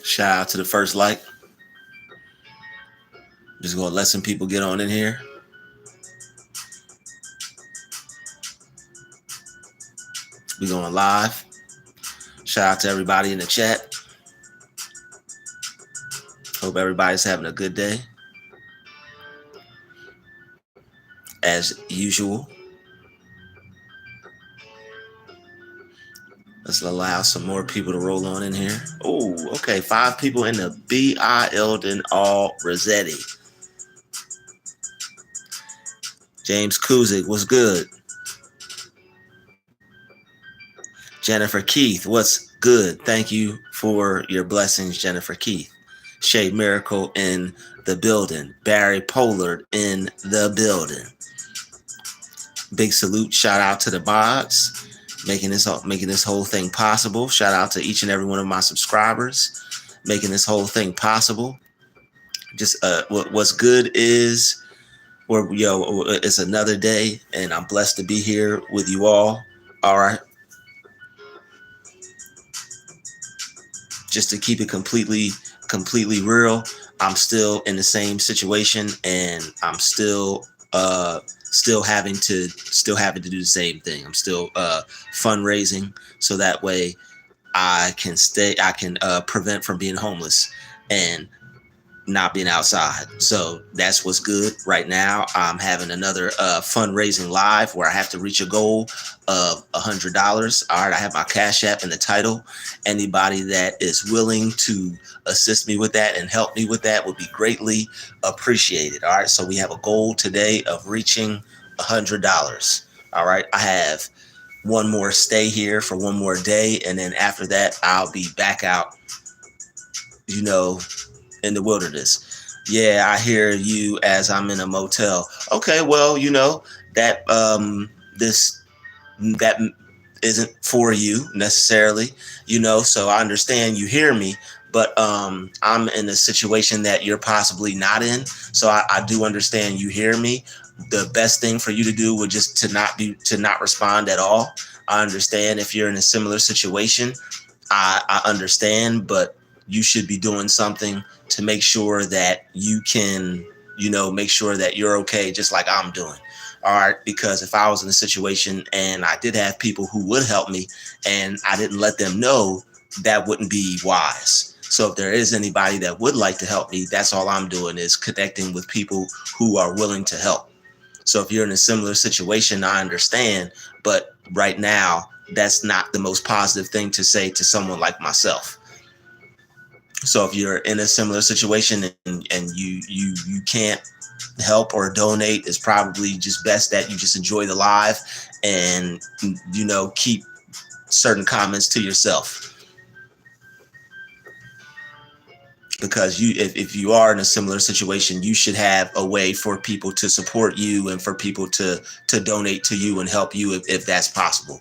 Shout out to the first like. Just gonna let some people get on in here. We going live. Shout out to everybody in the chat. Hope everybody's having a good day. As usual. Let's allow some more people to roll on in here. Oh, okay. 5 people in the BILden all Rossetti. James Kuzik, what's good? Jennifer Keith, what's good? Thank you for your blessings, Jennifer Keith. Shay Miracle in the building. Barry Pollard in the building. Big salute. Shout out to the mods. Making this whole thing possible. Shout out to each and every one of my subscribers making this whole thing possible. Just what's good is, it's another day, and I'm blessed to be here with you all. All right. Just to keep it completely real, I'm still in the same situation, and I'm still having to do the same thing. I'm still fundraising, so that way I can prevent from being homeless and not being outside. So that's what's good right now. I'm having another fundraising live where I have to reach a goal of $100. All right, I have my Cash App in the title. Anybody that is willing to assist me with that and help me with that would be greatly appreciated. All right, so we have a goal today of reaching $100. All right, I have one more stay here for one more day, and then after that I'll be back out, in the wilderness. Yeah, I hear you as I'm in a motel. Okay, well, that that isn't for you necessarily, so I understand you hear me, but I'm in a situation that you're possibly not in. So I do understand you hear me. The best thing for you to do would just to not respond at all. I understand if you're in a similar situation. I understand, but you should be doing something to make sure that you can, make sure that you're okay, just like I'm doing. All right. Because if I was in a situation and I did have people who would help me and I didn't let them know, that wouldn't be wise. So if there is anybody that would like to help me, that's all I'm doing is connecting with people who are willing to help. So if you're in a similar situation, I understand. But right now, that's not the most positive thing to say to someone like myself. So if you're in a similar situation and you can't help or donate, it's probably just best that you just enjoy the live and, keep certain comments to yourself. Because if you are in a similar situation, you should have a way for people to support you and for people to donate to you and help you if that's possible.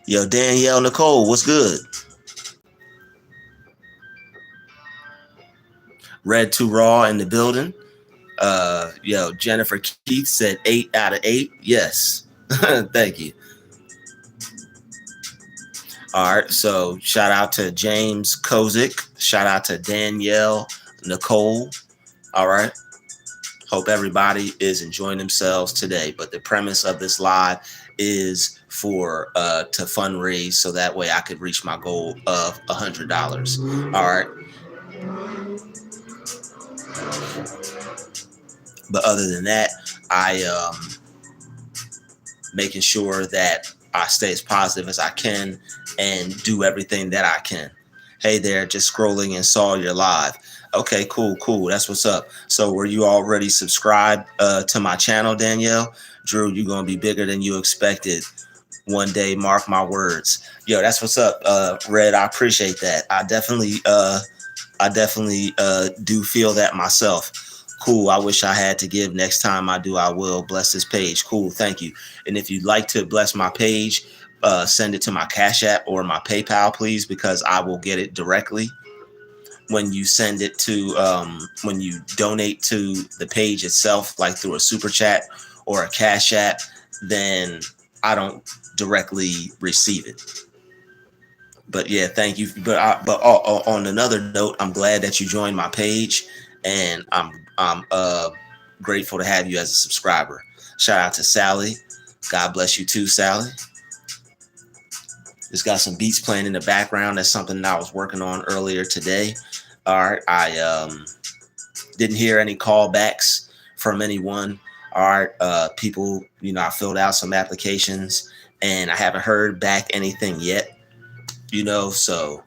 Yo, Danielle Nicole, what's good? Red to Raw in the building. Jennifer Keith said 8 out of 8. Yes. Thank you. All right. So shout out to James Kozik. Shout out to Danielle Nicole. All right. Hope everybody is enjoying themselves today. But the premise of this live is for to fundraise so that way I could reach my goal of $100. All right. But other than that, I making sure that I stay as positive as I can and do everything that I can. Hey there, just scrolling and saw your live. Okay, cool. That's what's up. So were you already subscribed to my channel, Danielle? Drew, you're going to be bigger than you expected one day. Mark my words. Yo, that's what's up. Red, I appreciate that. I definitely do feel that myself. Cool. I wish I had to give. Next time I do, I will. Bless this page. Cool. Thank you. And if you'd like to bless my page, send it to my Cash App or my PayPal, please, because I will get it directly. When you send it to, when you donate to the page itself, like through a super chat or a Cash App, then I don't directly receive it. But yeah, thank you. On another note, I'm glad that you joined my page, and I'm grateful to have you as a subscriber. Shout out to Sally. God bless you too, Sally. Just got some beats playing in the background. That's something that I was working on earlier today. All right, I didn't hear any callbacks from anyone. All right, people, I filled out some applications and I haven't heard back anything yet. So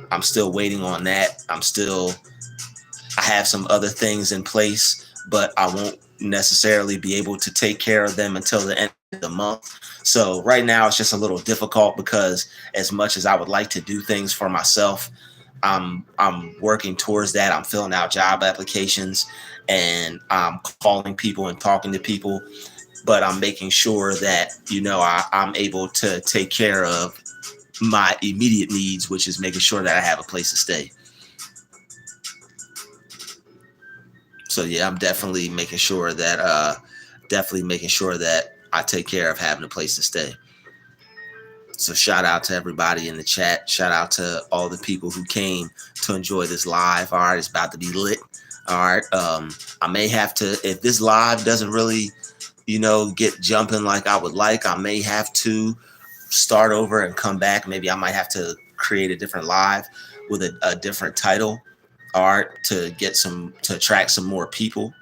I'm still waiting on that. I have some other things in place, but I won't necessarily be able to take care of them until the end of the month. So right now it's just a little difficult because as much as I would like to do things for myself, I'm working towards that. I'm filling out job applications and I'm calling people and talking to people, but I'm making sure that, I'm able to take care of my immediate needs, which is making sure that I have a place to stay. So yeah, I'm definitely making sure that I take care of having a place to stay. So shout out to everybody in the chat. Shout out to all the people who came to enjoy this live. All right, it's about to be lit. All right. I may have to, if this live doesn't really, get jumping like I would like, I may have to start over and come back. Maybe I might have to create a different live with a different title. All right, to attract some more people.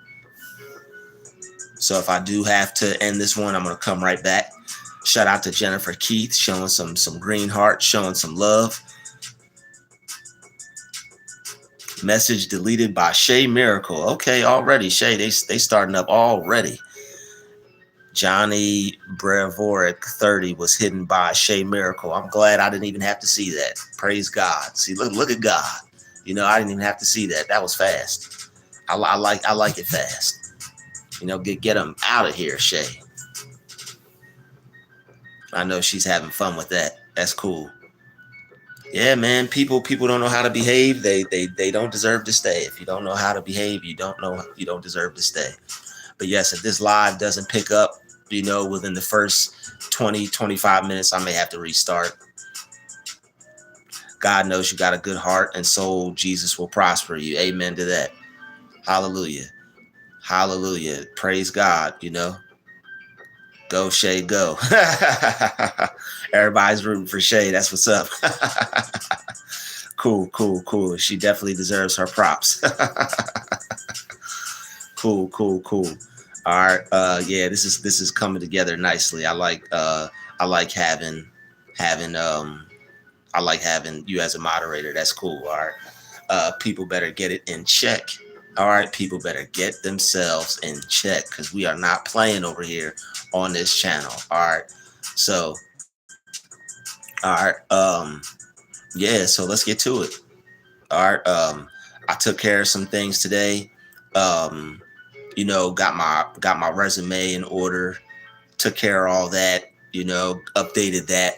So if I do have to end this one, I'm going to come right back. Shout out to Jennifer Keith, showing some green heart, showing some love. Message deleted by Shay Miracle. Okay, already Shay, they starting up already. Johnny Brevoric 30 was hidden by Shay Miracle. I'm glad I didn't even have to see that. Praise God. See, look at God. I didn't even have to see that. That was fast. I like it fast. Get them out of here, Shay. I know she's having fun with that. That's cool. Yeah, man. People don't know how to behave. They don't deserve to stay. If you don't know how to behave, you don't deserve to stay. But yes, if this live doesn't pick up, within the first 20-25 minutes, I may have to restart. God knows you got a good heart and soul. Jesus will prosper you. Amen to that. Hallelujah. Hallelujah. Praise God. Go Shay, go. Everybody's rooting for Shay. That's what's up. Cool. She definitely deserves her props. Cool. All right. Yeah, this is coming together nicely. I like having you as a moderator. That's cool. All right. People better get it in check. All right, people better get themselves in check because we are not playing over here on this channel. All right. So, all right. Yeah, so let's get to it. All right. I took care of some things today. Got my resume in order, took care of all that, updated that.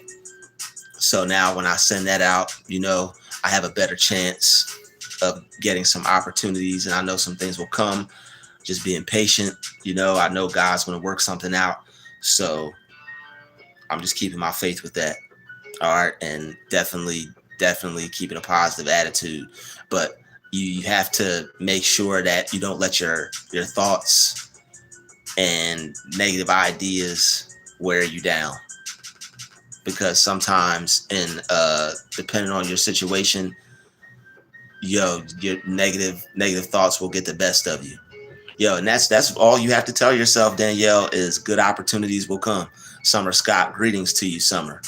So now when I send that out, I have a better chance of getting some opportunities, and I know some things will come. Just being patient, I know God's going to work something out. So I'm just keeping my faith with that. All right. And definitely keeping a positive attitude. But you have to make sure that you don't let your thoughts and negative ideas wear you down. Because sometimes depending on your situation, your negative thoughts will get the best of you. And that's all you have to tell yourself, Danielle, is good opportunities will come. Summer Scott, greetings to you, Summer.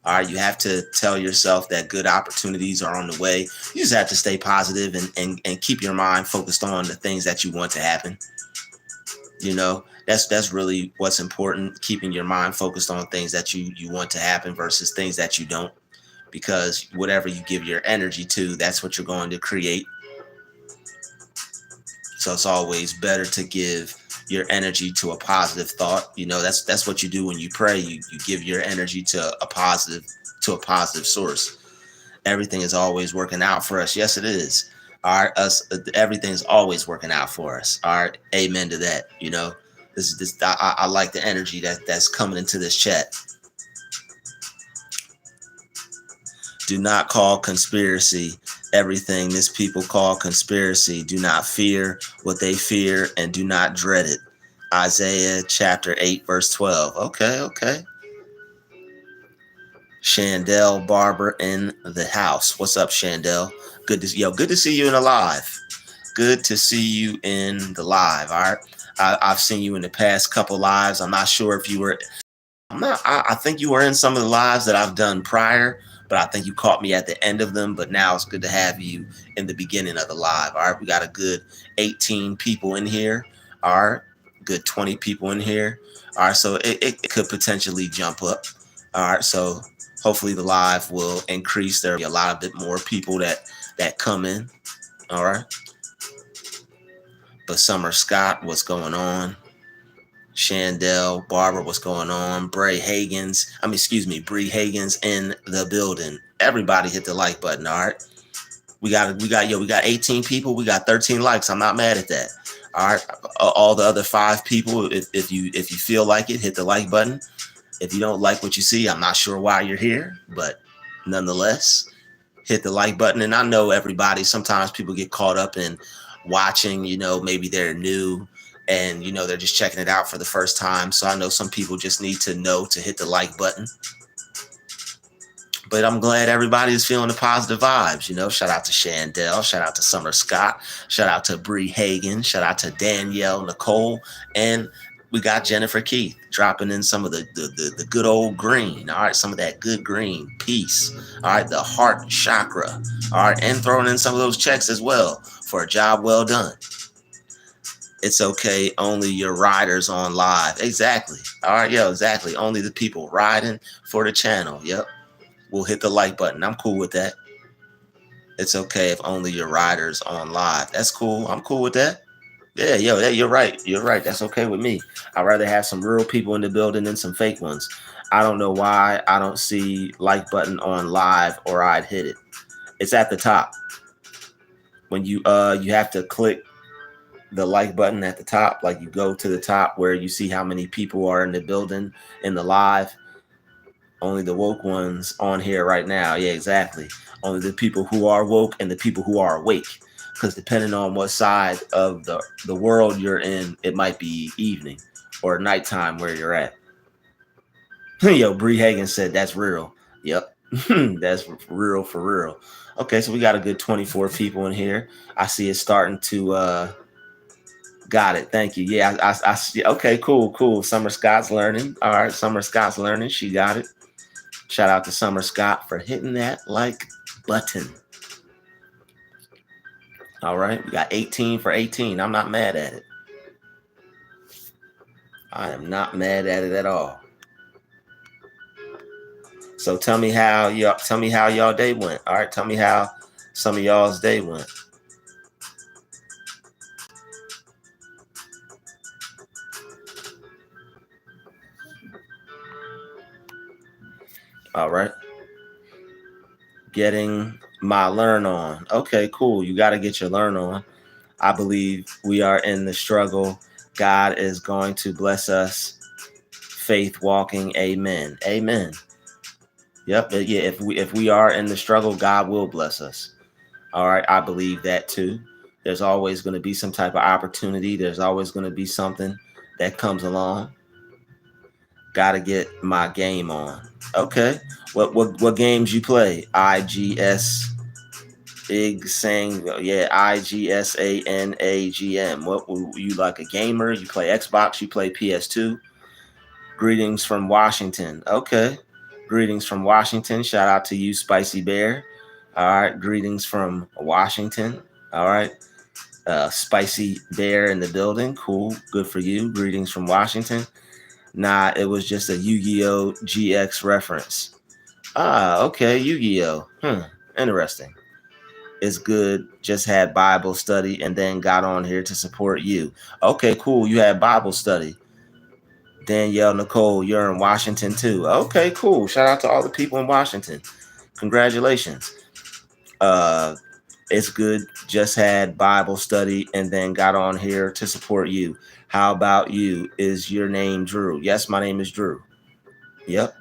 All right, you have to tell yourself that good opportunities are on the way. You just have to stay positive and keep your mind focused on the things that you want to happen. That's really what's important, keeping your mind focused on things that you want to happen versus things that you don't. Because whatever you give your energy to, that's what you're going to create. So it's always better to give your energy to a positive thought. That's what you do when you pray. You give your energy to a positive source. Everything is always working out for us. Yes, it is. All right, everything's always working out for us. All right, amen to that. I like the energy that's coming into this chat. Do not call conspiracy everything this people call conspiracy. Do not fear what they fear and do not dread it. Isaiah chapter 8, verse 12. Okay, okay. Chandel Barber in the house. What's up, Chandel? Good to see you in the live. Good to see you in the live. All right. I've seen you in the past couple lives. I'm not sure if you were I think you were in some of the lives that I've done prior, but I think you caught me at the end of them. But now it's good to have you in the beginning of the live. All right. We got a good 18 people in here. All right. Good 20 people in here. All right. So it could potentially jump up. All right. So hopefully the live will increase. There'll be a lot of bit more people that come in. All right. But Summer Scott, what's going on? Chandel, Barbara, what's going on? Bree Hagens in the building. Everybody hit the like button, all right? We got 18 people. We got 13 likes. I'm not mad at that. All right. All the other 5 people, if you feel like it, hit the like button. If you don't like what you see, I'm not sure why you're here, but nonetheless, hit the like button. And I know everybody, sometimes people get caught up in watching, maybe they're new and, they're just checking it out for the first time. So I know some people just need to know to hit the like button. But I'm glad everybody is feeling the positive vibes. Shout out to Chandel, shout out to Summer Scott, shout out to Bree Hagen, shout out to Danielle Nicole, and we got Jennifer Keith dropping in some of the good old green. All right, some of that good green, peace. All right, the heart chakra. All right, and throwing in some of those checks as well for a job well done. It's okay, only your riders on live. Exactly. All right, exactly. Only the people riding for the channel. Yep. We'll hit the like button. I'm cool with that. It's okay if only your riders on live. That's cool. I'm cool with that. Yeah, you're right. You're right. That's okay with me. I'd rather have some real people in the building than some fake ones. I don't know why I don't see like button on live or I'd hit it. It's at the top. When you have to click the like button at the top, like you go to the top where you see how many people are in the building in the live. Only the woke ones on here right now. Yeah, exactly. Only the people who are woke and the people who are awake. Because depending on what side of the world you're in, it might be evening or nighttime where you're at. Yo, Bree Hagen said that's real. Yep. That's real for real. Okay, so we got a good 24 people in here. I see it starting to got it. Thank you. Yeah, I see. Okay, cool. Summer Scott's learning. All right, Summer Scott's learning. She got it. Shout out to Summer Scott for hitting that like button. All right, we got 18 for 18. I'm not mad at it. I am not mad at it at all. So tell me how y'all day went. All right, tell me how some of y'all's day went. All right. Getting my learn on. Okay, cool. You got to get your learn on. I believe we are in the struggle. God is going to bless us. Faith walking. Amen. Amen. Yep. Yeah. If we are in the struggle, God will bless us. All right. I believe that too. There's always going to be some type of opportunity. There's always going to be something that comes along. Got to get my game on. Okay. What games you play? IGS. Big saying, yeah, IGSANAGM. What you like, a gamer? You play Xbox? You play PS2? Greetings from Washington. Okay. Greetings from Washington. Shout out to you, Spicy Bear. All right. Greetings from Washington. All right. Spicy Bear in the building. Cool. Good for you. Greetings from Washington. Nah, it was just a Yu-Gi-Oh! GX reference. Ah, okay. Yu-Gi-Oh! Interesting. It's good. Just had Bible study and then got on here to support you. Okay, cool. You had Bible study. Danielle Nicole, you're in Washington too. Okay, cool. Shout out to all the people in Washington. Congratulations. It's good. Just had Bible study and then got on here to support you. How about you? Is your name Drew? Yes, my name is Drew. Yep.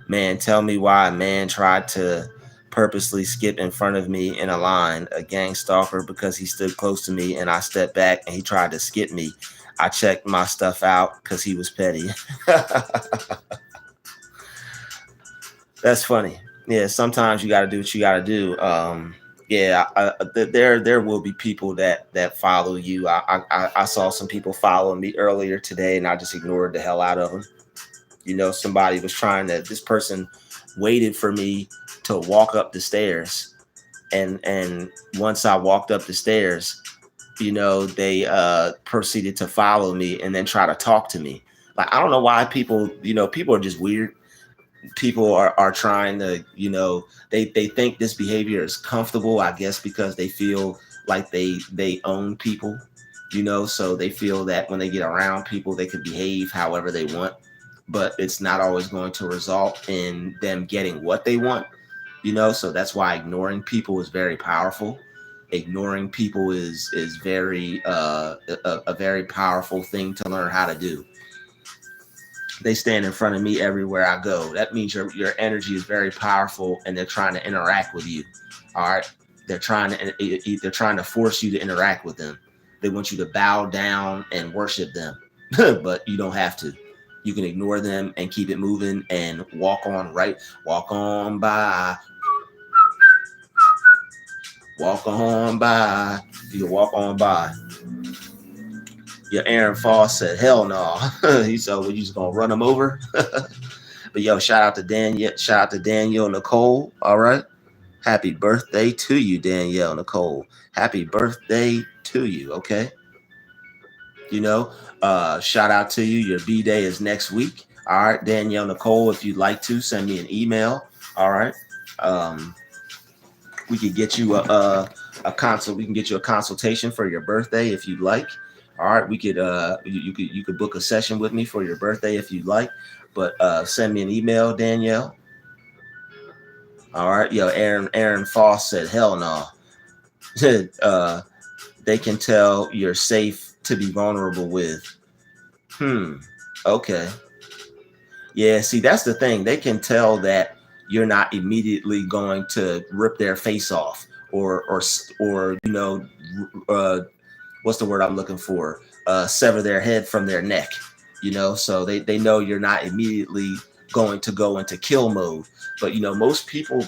Man, tell me why a man tried to purposely skip in front of me in a line. A gang stalker because he stood close to me and I stepped back and he tried to skip me. I checked my stuff out because he was petty. That's funny. Yeah, sometimes you got to do what you got to do. Yeah, there will be people that follow you. I saw some people following me earlier today, and I just ignored the hell out of them. You know, somebody was trying to. This person waited for me to walk up the stairs, and once I walked up the stairs, you know, they proceeded to follow me and then try to talk to me. Like, I don't know why people, you know, people are just weird. People are trying to, you know, they think this behavior is comfortable, I guess, because they feel like they own people, you know, so they feel that when they get around people they could behave however they want, but it's not always going to result in them getting what they want, you know. So that's why ignoring people is very powerful. Ignoring people is very a very powerful thing to learn how to do. They stand in front of me everywhere I go. That means your energy is very powerful and they're trying to interact with you. All right. They're trying to force you to interact with them. They want you to bow down and worship them. But you don't have to. You can ignore them and keep it moving and walk on right. Walk on by. Walk on by. You can walk on by. Your Aaron Foss said, hell no. He said, well, you just gonna run him over? But yo, shout out to Daniel. Shout out to Danielle Nicole. All right. Happy birthday to you, Danielle Nicole. Happy birthday to you. Okay. You know, shout out to you. Your B-Day is next week. All right, Danielle Nicole, if you'd like to send me an email. All right. We could get you a consult. We can get you a consultation for your birthday if you'd like. All right, we could you could book a session with me for your birthday if you'd like. But send me an email, Danielle. All right, yo, Aaron Foss said, hell no. They can tell you're safe to be vulnerable with. Okay. Yeah, see, that's the thing. They can tell that you're not immediately going to rip their face off or you know, what's the word I'm looking for? Sever their head from their neck, you know, so they know you're not immediately going to go into kill mode. But you know, most people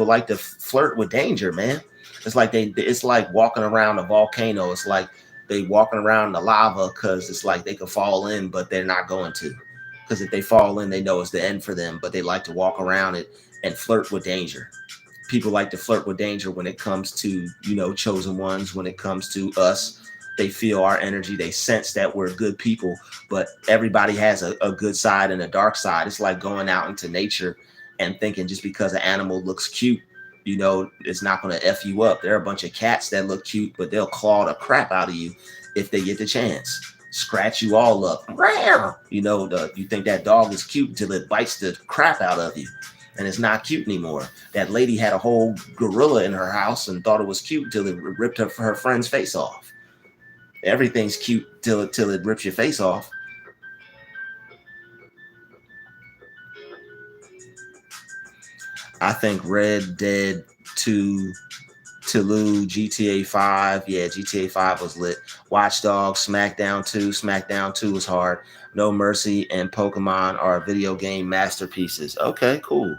like to flirt with danger, man. It's like it's like walking around a volcano. It's like they walking around the lava because it's like they could fall in, but they're not going to. Because if they fall in, they know it's the end for them, but they like to walk around it and flirt with danger. People like to flirt with danger when it comes to, you know, chosen ones, when it comes to us. They feel our energy. They sense that we're good people, but everybody has a good side and a dark side. It's like going out into nature and thinking just because an animal looks cute, you know, it's not going to F you up. There are a bunch of cats that look cute, but they'll claw the crap out of you if they get the chance. Scratch you all up. You know, you think that dog is cute until it bites the crap out of you. And it's not cute anymore. That lady had a whole gorilla in her house and thought it was cute until it ripped her friend's face off. Everything's cute till it rips your face off. I think Red Dead 2, Toulouse, GTA 5. Yeah, GTA 5 was lit. Watch Dogs, SmackDown 2. SmackDown 2 was hard. No Mercy and Pokemon are video game masterpieces. Okay, cool.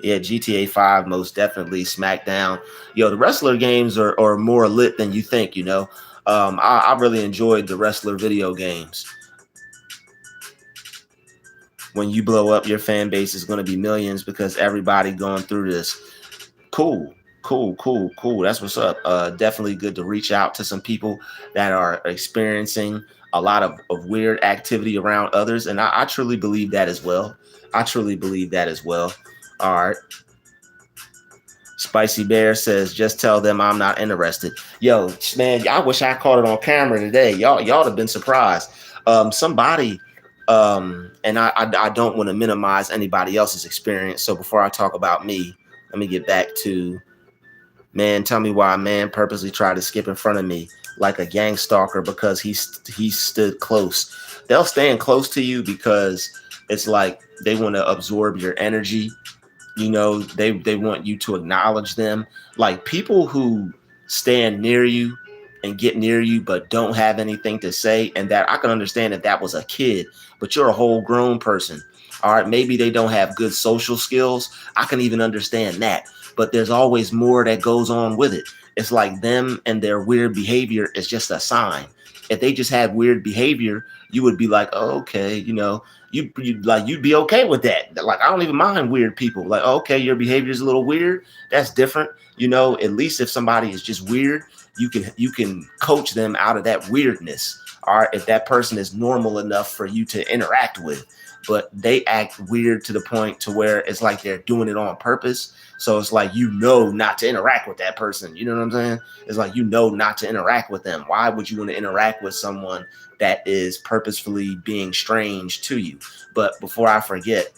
Yeah, GTA 5 most definitely. SmackDown. Yo, the wrestler games are more lit than you think, you know. I really enjoyed the wrestler video games. When you blow up, your fan base is going to be millions because everybody going through this. Cool. That's what's up. Definitely good to reach out to some people that are experiencing a lot of weird activity around others. And I truly believe that as well. All right. Spicy Bear says, just tell them I'm not interested. Yo, man, I wish I caught it on camera today. Y'all have been surprised. Somebody, and I don't want to minimize anybody else's experience. So before I talk about me, let me get back to, man, tell me why a man purposely tried to skip in front of me like a gang stalker because he stood close. They'll stand close to you because it's like they want to absorb your energy You know, they want you to acknowledge them. Like people who stand near you and get near you but don't have anything to say, and that I can understand if that was a kid, but you're a whole grown person. All right, maybe they don't have good social skills. I can even understand that. But there's always more that goes on with it. It's like them and their weird behavior is just a sign. If they just had weird behavior, you would be like, oh, okay, you know, you'd be okay with that. Like I don't even mind weird people. Like okay, your behavior is a little weird. That's different. You know, at least if somebody is just weird, you can coach them out of that weirdness. All right, if that person is normal enough for you to interact with, but they act weird to the point to where it's like they're doing it on purpose. So it's like you know not to interact with that person. You know what I'm saying? It's like you know not to interact with them. Why would you want to interact with someone that is purposefully being strange to you? But before I forget,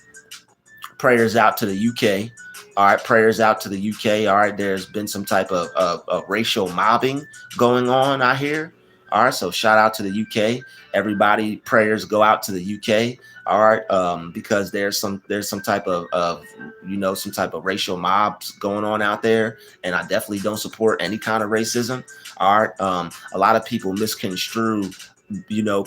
prayers out to the UK. All right, prayers out to the UK. All right, there's been some type of racial mobbing going on, I hear. All right, so shout out to the UK. Everybody, prayers go out to the UK. All right, because there's some type of some type of racial mobs going on out there, and I definitely don't support any kind of racism. All right, a lot of people misconstrue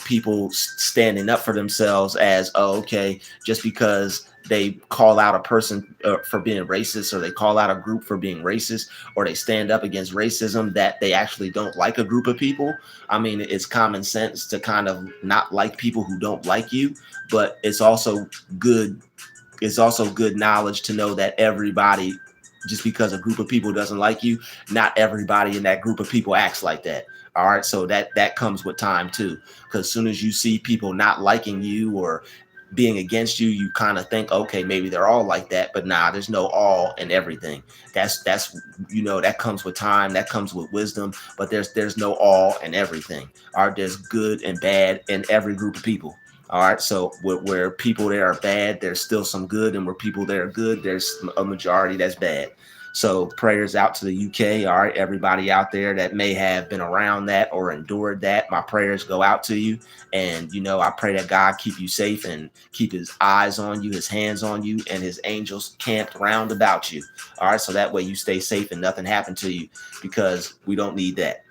people standing up for themselves as, oh, okay, just because they call out a person for being racist, or they call out a group for being racist, or they stand up against racism, that they actually don't like a group of people. I mean, it's common sense to kind of not like people who don't like you, but good it's also good knowledge to know that everybody, just because a group of people doesn't like you, not everybody in that group of people acts like that. All right, so that comes with time too, because as soon as you see people not liking you or being against you, you kind of think, okay, maybe they're all like that, but nah, there's no all in everything. That comes with time, that comes with wisdom, but there's no all in everything. All right, there's good and bad in every group of people. All right, so where people there are bad, there's still some good, and where people there are good, there's a majority that's bad. So prayers out to the UK. All right, everybody out there that may have been around that or endured that, my prayers go out to you. And I pray that God keep you safe and keep his eyes on you, his hands on you, and his angels camped round about you. All right, so that way you stay safe and nothing happened to you, because we don't need that.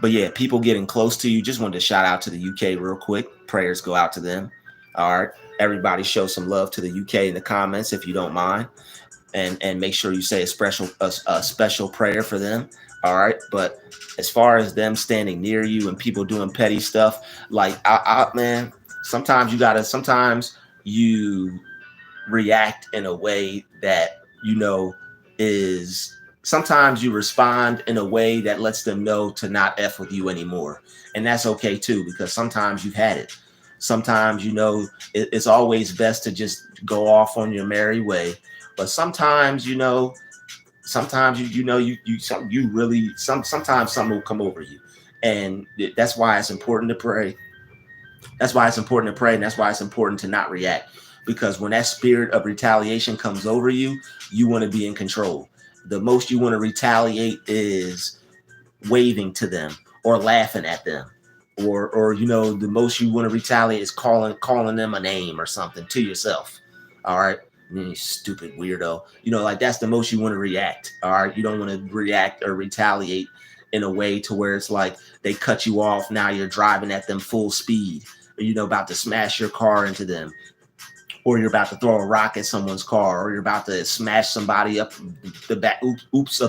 But yeah, people getting close to you. Just wanted to shout out to the UK real quick. Prayers go out to them. All right, everybody show some love to the UK in the comments if you don't mind, and make sure you say a special prayer for them. All right, but as far as them standing near you and people doing petty stuff, like man, sometimes you react in a way that is sometimes you respond in a way that lets them know to not F with you anymore. And that's okay too, because sometimes you've had it. Sometimes it's always best to just go off on your merry way. But sometimes sometimes sometimes something will come over you. And that's why it's important to pray. That's why it's important to pray, and that's why it's important to not react. Because when that spirit of retaliation comes over you, you want to be in control. The most you want to retaliate is waving to them or laughing at them. Or the most you want to retaliate is calling them a name or something to yourself. All right. You stupid weirdo. Like that's the most you want to react. All right. You don't want to react or retaliate in a way to where it's like they cut you off. Now you're driving at them full speed. About to smash your car into them, or you're about to throw a rock at someone's car, or you're about to smash somebody up the back, oops,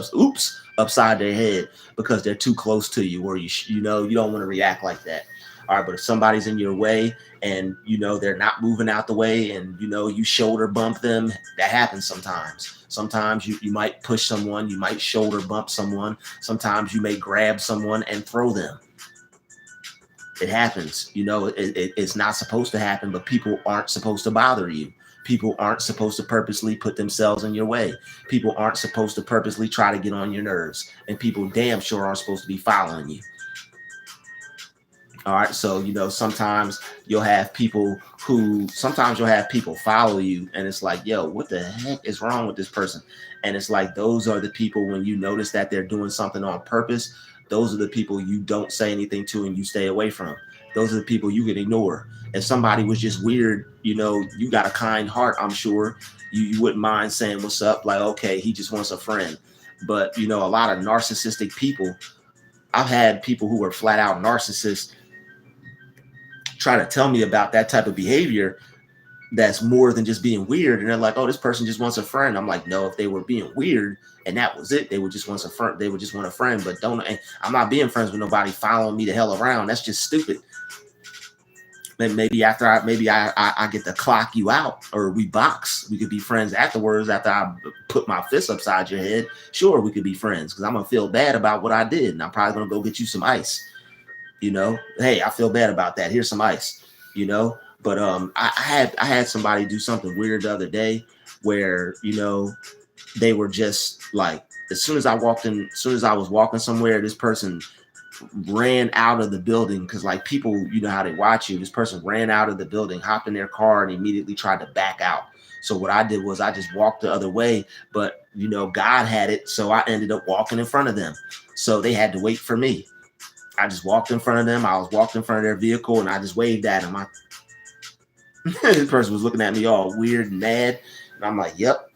upside their head because they're too close to you, or you don't want to react like that. All right, but if somebody's in your way and they're not moving out the way, and you shoulder bump them, that happens sometimes. Sometimes you might push someone, you might shoulder bump someone. Sometimes you may grab someone and throw them. It happens. It's not supposed to happen, but people aren't supposed to bother you. People aren't supposed to purposely put themselves in your way. People aren't supposed to purposely try to get on your nerves. And people damn sure aren't supposed to be following you. All right. So, sometimes you'll have people follow you, and it's like, yo, what the heck is wrong with this person? And it's like, those are the people, when you notice that they're doing something on purpose, those are the people you don't say anything to and you stay away from, Those are the people you can ignore. If somebody was just weird, you got a kind heart, I'm sure you wouldn't mind saying what's up, like, okay, he just wants a friend. But a lot of narcissistic people, I've had people who were flat out narcissists try to tell me about that type of behavior that's more than just being weird, and they're like, oh, this person just wants a friend. I'm like, no, if they were being weird and that was it, they would just want a friend. They would just want a friend. But don't, I'm not being friends with nobody following me the hell around. That's just stupid. Maybe after I get to clock you out, or we box, we could be friends afterwards. After I put my fist upside your head, sure, we could be friends, because I'm gonna feel bad about what I did, and I'm probably gonna go get you some ice. Hey, I feel bad about that. Here's some ice. But I had somebody do something weird the other day, where they were just like, as soon as I was walking somewhere, this person ran out of the building, because like people, how they watch you. This person ran out of the building, hopped in their car, and immediately tried to back out. So what I did was I just walked the other way, but God had it, so I ended up walking in front of them. So they had to wait for me. I just walked in front of them. I was walked in front of their vehicle, and I just waved at them. This person was looking at me all weird and mad, and I'm like, yep.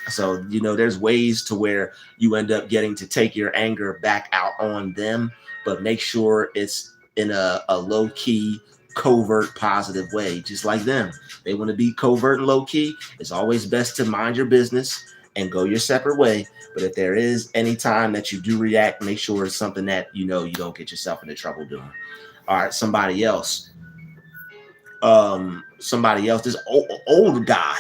So, there's ways to where you end up getting to take your anger back out on them, but make sure it's in a low key, covert, positive way, just like them. They want to be covert and low key. It's always best to mind your business and go your separate way. But if there is any time that you do react, make sure it's something that you don't get yourself into trouble doing. All right, somebody else, this old guy.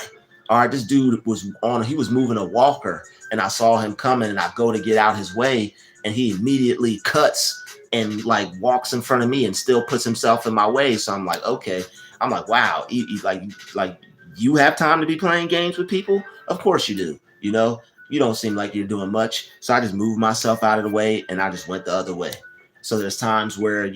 All right, this dude he was moving a walker, and I saw him coming, and I go to get out his way, and he immediately cuts and like walks in front of me and still puts himself in my way. So I'm like, okay. I'm like, wow, like you have time to be playing games with people? Of course you do. You don't seem like you're doing much. So I just moved myself out of the way, and I just went the other way. So there's times where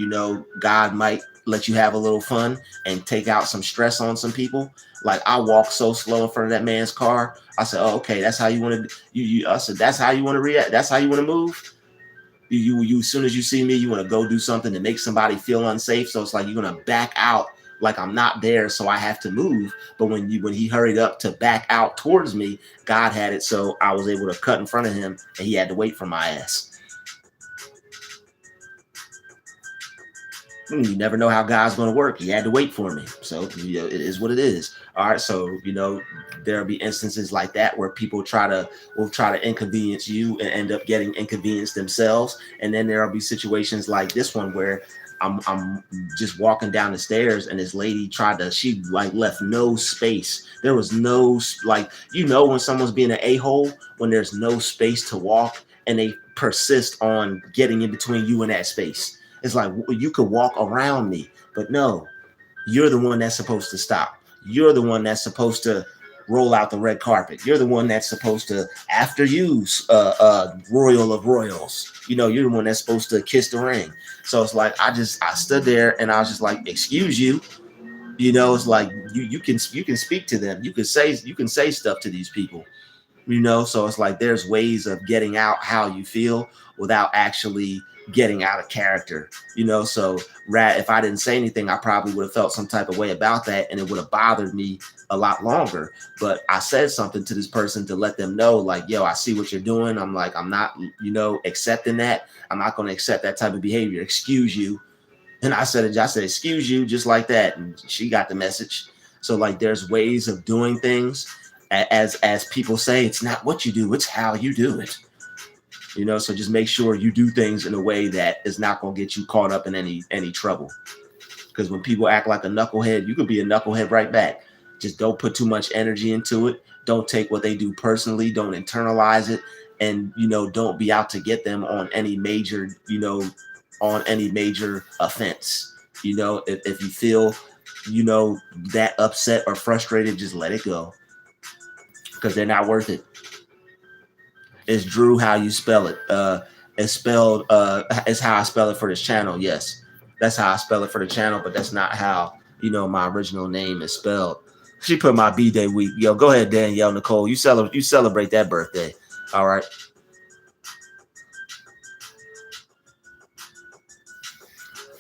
God might let you have a little fun and take out some stress on some people. Like, I walked so slow in front of that man's car. I said, oh, okay, that's how you want to. I said, that's how you want to react. That's how you want to move. You as soon as you see me, you want to go do something to make somebody feel unsafe. So it's like you're gonna back out, like I'm not there, so I have to move. But when he hurried up to back out towards me, God had it so I was able to cut in front of him, and he had to wait for my ass. You never know how God's going to work. He had to wait for me. So it is what it is. All right. So, there'll be instances like that where people will try to inconvenience you and end up getting inconvenienced themselves. And then there'll be situations like this one where I'm just walking down the stairs, and this lady she like left no space. There was no, like, when someone's being an a-hole, when there's no space to walk, and they persist on getting in between you and that space. It's like, you could walk around me, but no, you're the one that's supposed to stop. You're the one that's supposed to roll out the red carpet. You're the one that's supposed to, after you, royal of royals, you're the one that's supposed to kiss the ring. So it's like, I stood there, and I was just like, excuse you. It's like, you can speak to them. You can say stuff to these people. So it's like, there's ways of getting out how you feel without actually getting out of character. So if I didn't say anything, I probably would have felt some type of way about that, and it would have bothered me a lot longer. But I said something to this person to let them know, like, yo, I see what you're doing. I'm like, I'm not accepting that. I'm not going to accept that type of behavior. Excuse you. And I said excuse you, just like that, and she got the message. So like, there's ways of doing things. As people say, it's not what you do, it's how you do it. So just make sure you do things in a way that is not going to get you caught up in any trouble. Because when people act like a knucklehead, you could be a knucklehead right back. Just don't put too much energy into it. Don't take what they do personally. Don't internalize it. And, don't be out to get them on any major, offense. If you feel, that upset or frustrated, just let it go. Because they're not worth it. It's Drew how you spell it. It's spelled, it's how I spell it for this channel. Yes, that's how I spell it for the channel, but that's not how, my original name is spelled. She put my B-Day week. Yo, go ahead, Danielle Nicole. You celebrate that birthday. All right.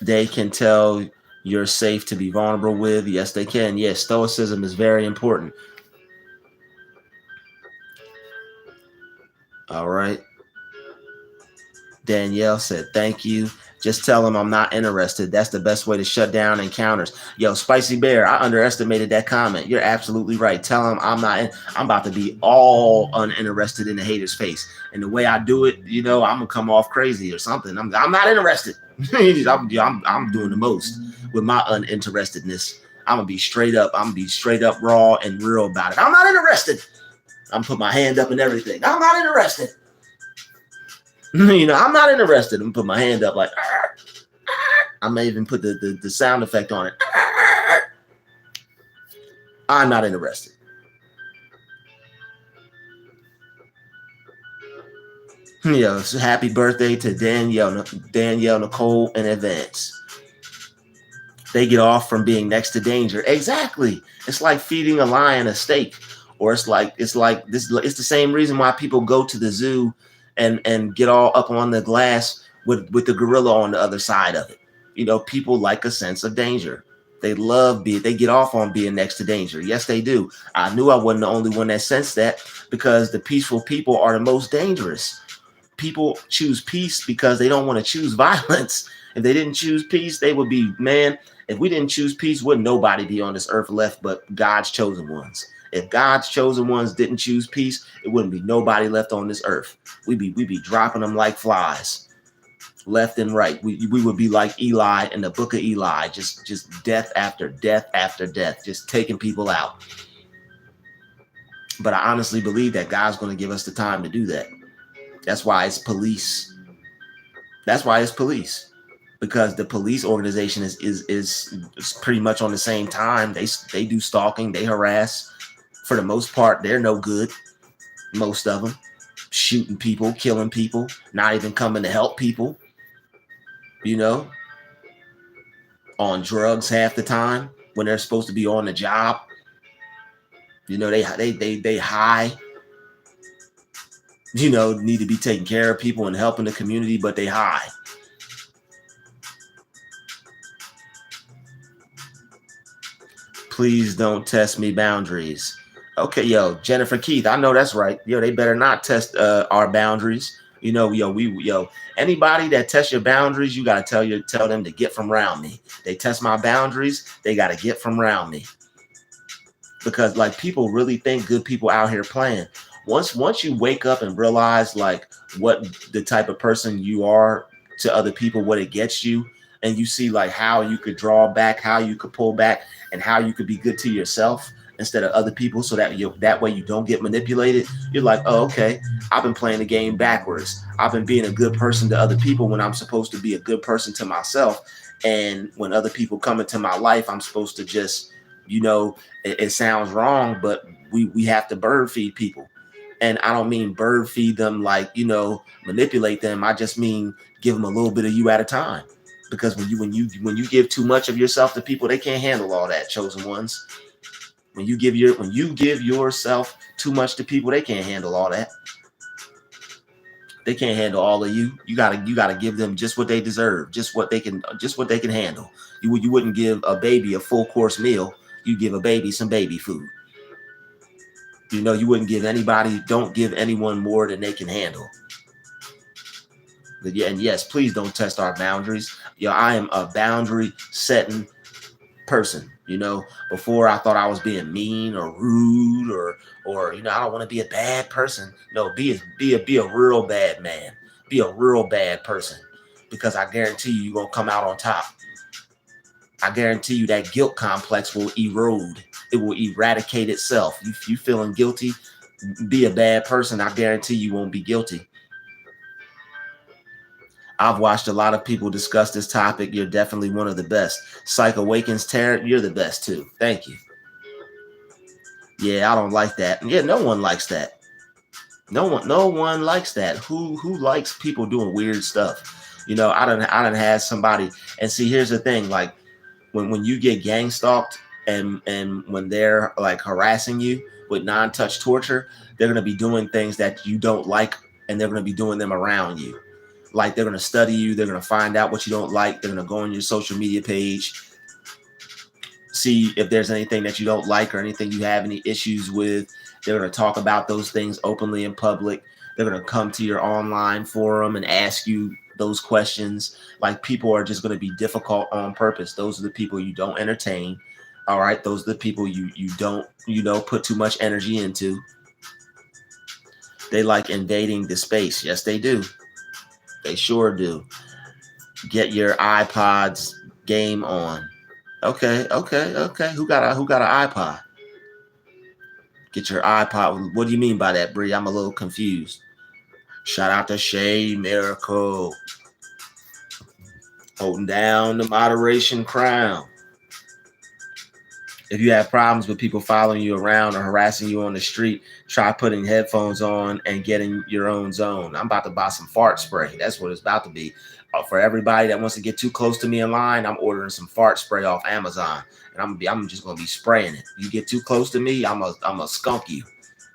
They can tell you're safe to be vulnerable with. Yes, they can. Yes, stoicism is very important. All right. Danielle said, thank you. Just tell them I'm not interested. That's the best way to shut down encounters. Yo, Spicy Bear, I underestimated that comment. You're absolutely right. Tell them I'm about to be all uninterested in the hater's face. And the way I do it, I'm going to come off crazy or something. I'm not interested. I'm doing the most with my uninterestedness. I'm going to be straight up. I'm going to be straight up raw and real about it. I'm not interested. I'm put my hand up and everything. I'm not interested. I'm not interested. I'm put my hand up like, I may even put the sound effect on it. I'm not interested. So happy birthday to Danielle Nicole in advance. They get off from being next to danger. Exactly. It's like feeding a lion a steak, or it's like this. It's the same reason why people go to the zoo and get all up on the glass with the gorilla on the other side of it. People like a sense of danger. They get off on being next to danger. Yes, they do. I knew I wasn't the only one that sensed that, because the peaceful people are the most dangerous. People choose peace because they don't want to choose violence. If they didn't choose peace, they would be, man, if we didn't choose peace, wouldn't nobody be on this earth left but God's chosen ones. If God's chosen ones didn't choose peace, it wouldn't be nobody left on this earth. We'd be dropping them like flies, left and right. We would be like Eli in the book of Eli, just death after death after death, just taking people out. But I honestly believe that God's going to give us the time to do that. That's why it's police. Because the police organization is pretty much on the same time. They do stalking, they harass. For the most part, they're no good. Most of them shooting people, killing people, not even coming to help people. On drugs half the time when they're supposed to be on the job. They high. Need to be taking care of people and helping the community, but they high. Please don't test me boundaries. Okay, yo, Jennifer Keith, I know that's right. Yo, they better not test our boundaries. Anybody that tests your boundaries, you gotta tell them to get from around me. They test my boundaries, they gotta get from around me. Because like people really think good people out here playing. Once you wake up and realize like what the type of person you are to other people, what it gets you, and you see like how you could draw back, how you could pull back, and how you could be good to yourself instead of other people, so that way you don't get manipulated. You're like, oh, okay, I've been playing the game backwards. I've been being a good person to other people when I'm supposed to be a good person to myself. And when other people come into my life, I'm supposed to just, it sounds wrong, but we have to bird feed people. And I don't mean bird feed them like, manipulate them. I just mean give them a little bit of you at a time. Because when you give too much of yourself to people, they can't handle all that, chosen ones. When you give yourself too much to people, they can't handle all that. They can't handle all of you. You gotta give them just what they deserve, just what they can handle. You wouldn't give a baby a full course meal. You give a baby some baby food. You wouldn't don't give anyone more than they can handle. But yeah, and yes, please don't test our boundaries. I am a boundary setting person. Before I thought I was being mean or rude or I don't want to be a bad person. No, be a real bad man. Be a real bad person, because I guarantee you're gonna come out on top. I guarantee you that guilt complex will erode. It will eradicate itself. If you feeling guilty, be a bad person. I guarantee you won't be guilty. I've watched a lot of people discuss this topic. You're definitely one of the best. Psych Awakens Tarot, you're the best too. Thank you. Yeah, I don't like that. Yeah, no one likes that. No one likes that. Who likes people doing weird stuff? I done had somebody, and see, here's the thing, like when you get gang stalked and when they're like harassing you with non-touch torture, they're gonna be doing things that you don't like, and they're gonna be doing them around you. Like, they're going to study you. They're going to find out what you don't like. They're going to go on your social media page, see if there's anything that you don't like or anything you have any issues with. They're going to talk about those things openly in public. They're going to come to your online forum and ask you those questions. Like, people are just going to be difficult on purpose. Those are the people you don't entertain. All right. Those are the people you don't, put too much energy into. They like invading the space. Yes, they do. They sure do. Get your iPod's game on. Okay. Who got an iPod? Get your iPod. What do you mean by that, Bree? I'm a little confused. Shout out to Shay Miracle. Holding down the moderation crown. If you have problems with people following you around or harassing you on the street, try putting headphones on and getting your own zone. I'm about to buy some fart spray. That's what it's about to be. For everybody that wants to get too close to me in line, I'm ordering some fart spray off Amazon, and I'm just gonna be spraying it. You get too close to me, I'm a skunk you.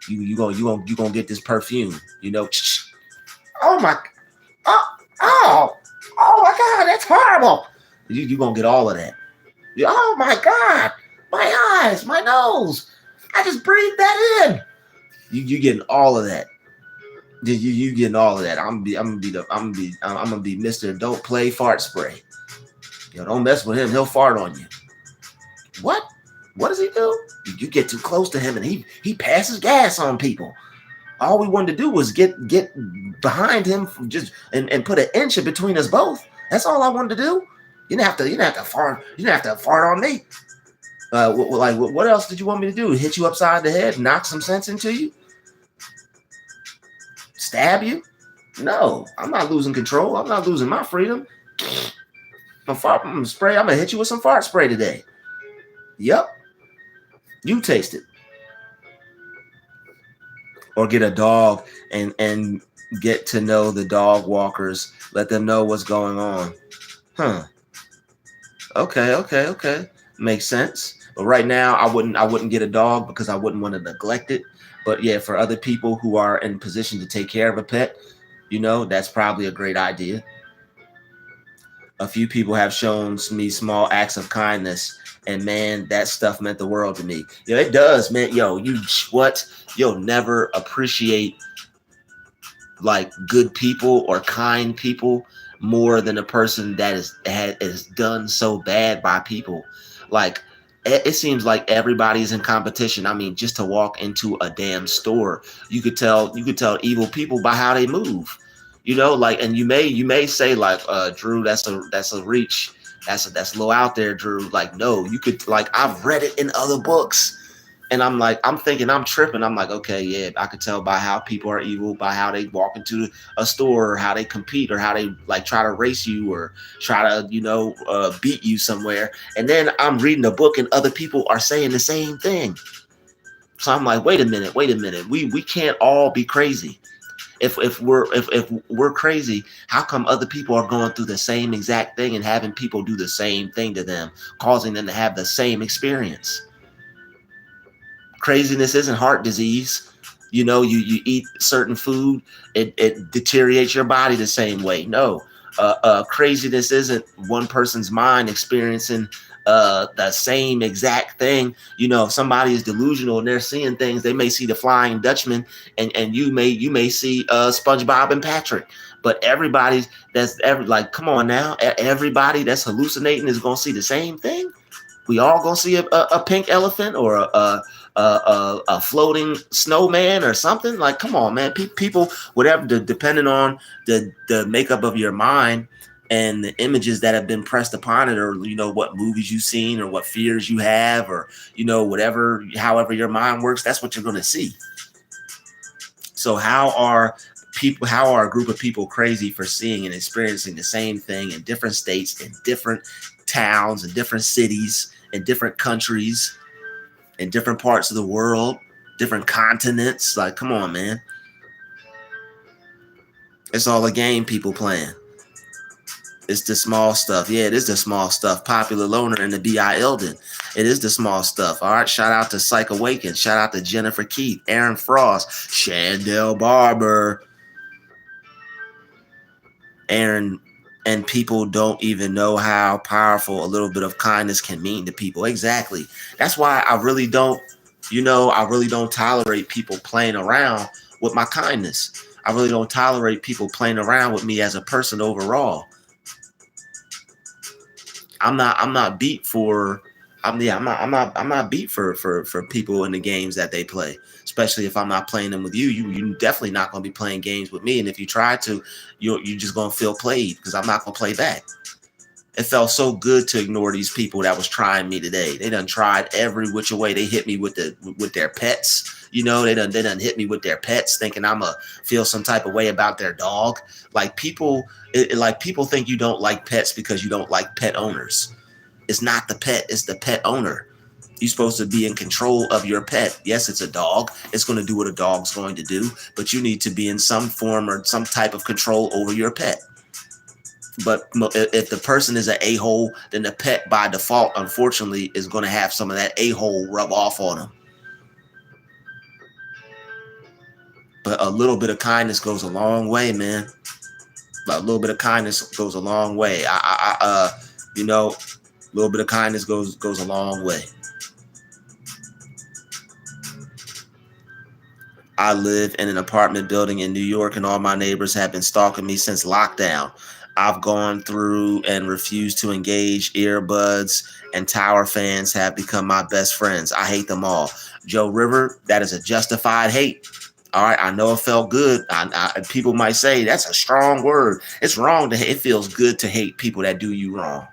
You gonna get this perfume. Oh my, oh my God, that's horrible. You gonna get all of that. Oh my God. My eyes, my nose. I just breathed that in. You getting all of that. You getting all of that. I'm gonna be Mr. Don't Play Fart Spray. Don't mess with him. He'll fart on you. What? What does he do? You get too close to him and he passes gas on people. All we wanted to do was get behind him and put an inch in between us both. That's all I wanted to do. You didn't have to fart. You didn't have to fart on me. What else did you want me to do? Hit you upside the head, knock some sense into you, stab you? No, I'm not losing control. I'm not losing my freedom. I'm gonna hit you with some fart spray today. Yep, you taste it. Or get a dog and get to know the dog walkers. Let them know what's going on. Huh? Okay. Makes sense. But right now, I wouldn't get a dog because I wouldn't want to neglect it. But yeah, for other people who are in position to take care of a pet, that's probably a great idea. A few people have shown me small acts of kindness, and man, that stuff meant the world to me. It does, man. You'll never appreciate like good people or kind people more than a person that is done so bad by people. Like, it seems like everybody's in competition. I mean, just to walk into a damn store, you could tell evil people by how they move. And you may say like, Drew, that's a reach. That's a little out there, Drew. Like, no, you could, like, I've read it in other books. And I'm thinking I'm tripping. I'm like, okay, yeah, I could tell by how people are evil, by how they walk into a store, or how they compete, or how they like try to race you, or try to, beat you somewhere. And then I'm reading a book and other people are saying the same thing. So I'm like, wait a minute. We can't all be crazy. If we're crazy, how come other people are going through the same exact thing and having people do the same thing to them, causing them to have the same experience? Craziness isn't heart disease. You eat certain food, it deteriorates your body the same way. No, craziness isn't one person's mind experiencing the same exact thing. If somebody is delusional and they're seeing things, they may see the Flying Dutchman, and you may see SpongeBob and Patrick. But everybody come on now, everybody that's hallucinating is gonna see the same thing. We all gonna see a pink elephant or a floating snowman or something. Like, come on, man. People, whatever, depending on the makeup of your mind and the images that have been pressed upon it, or what movies you've seen, or what fears you have, or whatever, however your mind works, that's what you're gonna see. So how are a group of people crazy for seeing and experiencing the same thing in different states, in different towns, in different cities, in different countries, in different parts of the world, different continents? Like, come on, man. It's all a game people playing. It's the small stuff. Yeah, it is the small stuff. Popular Loner and the B.I. Eldon. It is the small stuff. All right. Shout out to Psych Awaken. Shout out to Jennifer Keith, Aaron Frost, Chandel Barber, Aaron, and people don't even know how powerful a little bit of kindness can mean to people. Exactly. That's why I really don't, I really don't tolerate people playing around with my kindness. I really don't tolerate people playing around with me as a person overall. I'm not beat for I'm not beat for people in the games that they play, especially if I'm not playing them with you. You definitely not going to be playing games with me, and if you try to, you're just going to feel played because I'm not going to play back. It felt so good to ignore these people that was trying me today. They done tried every which way. They hit me with their pets. They done hit me with their pets, thinking I'ma feel some type of way about their dog. Like people, people think you don't like pets because you don't like pet owners. It's not the pet, it's the pet owner. You're supposed to be in control of your pet. Yes, it's a dog. It's going to do what a dog's going to do, but you need to be in some form or some type of control over your pet. But if the person is an a-hole, then the pet by default, unfortunately, is going to have some of that a-hole rub off on them. But a little bit of kindness goes a long way, man. A little bit of kindness goes a long way. A little bit of kindness goes a long way. I live in an apartment building in New York, and all my neighbors have been stalking me since lockdown. I've gone through and refused to engage. Earbuds and tower fans have become my best friends. I hate them all. Joe River, that is a justified hate. All right, I know it felt good. People might say that's a strong word. It's wrong to hate. It feels good to hate people that do you wrong.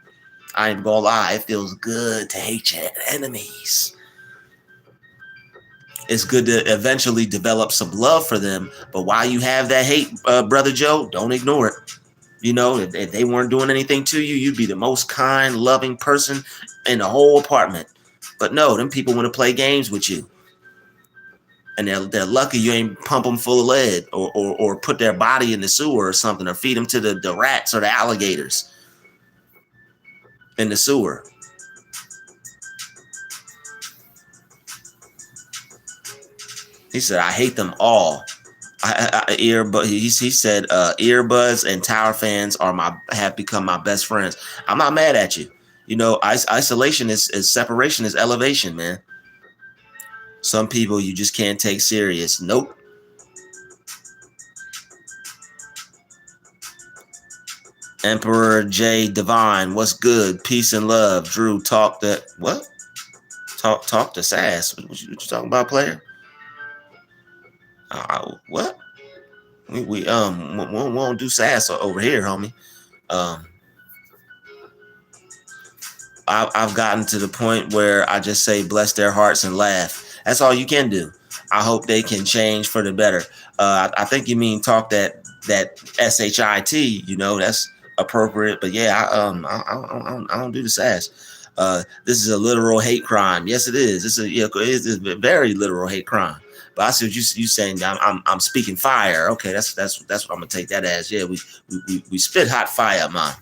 I ain't gonna lie. It feels good to hate your enemies. It's good to eventually develop some love for them. But while you have that hate, Brother Joe, don't ignore it. If they weren't doing anything to you, you'd be the most kind, loving person in the whole apartment. But no, them people want to play games with you. And they're lucky you ain't pump them full of lead or put their body in the sewer or something, or feed them to the rats or the alligators in the sewer. He said, I hate them all. He said earbuds and tower fans have become my best friends. I'm not mad at you. Isolation is separation is elevation, man. Some people you just can't take serious. Nope. Emperor J Divine, what's good? Peace and love. Drew, talk to what? Talk to Sass. What you talking about, player? What? We won't do Sass over here, homie. I've gotten to the point where I just say bless their hearts and laugh. That's all you can do. I hope they can change for the better. I think you mean talk that shit. That's appropriate. But yeah, I don't do the sass. This is a literal hate crime. Yes, it is. It's a very literal hate crime. But I see what you saying. I'm speaking fire. Okay, that's what I'm gonna take that as. Yeah, we spit hot fire, man.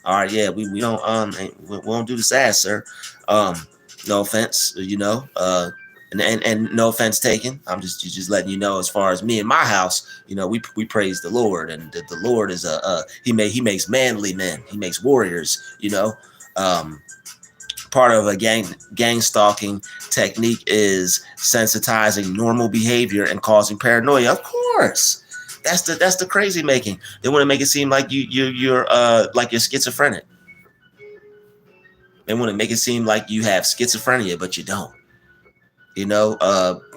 All right, yeah, we don't do the sass, sir. No offense, and no offense taken. I'm just letting you know. As far as me and my house, we praise the Lord, and the Lord is he makes manly men. He makes warriors. Part of a gang stalking technique is sensitizing normal behavior and causing paranoia. Of course. That's the crazy making. They want to make it seem like you're like you're schizophrenic. They want to make it seem like you have schizophrenia, but you don't.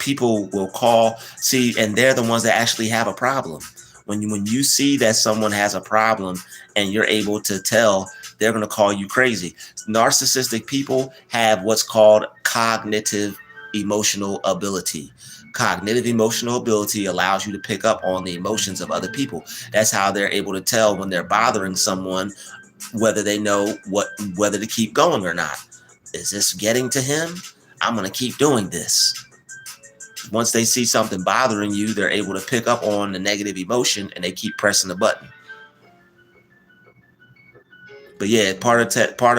People will see, and they're the ones that actually have a problem. When you see that someone has a problem and you're able to tell, they're going to call you crazy. Narcissistic people have what's called cognitive emotional ability. Cognitive emotional ability allows you to pick up on the emotions of other people. That's how they're able to tell when they're bothering someone, whether they know whether to keep going or not. Is this getting to him? I'm going to keep doing this. Once they see something bothering you, they're able to pick up on the negative emotion and they keep pressing the button. But yeah, part of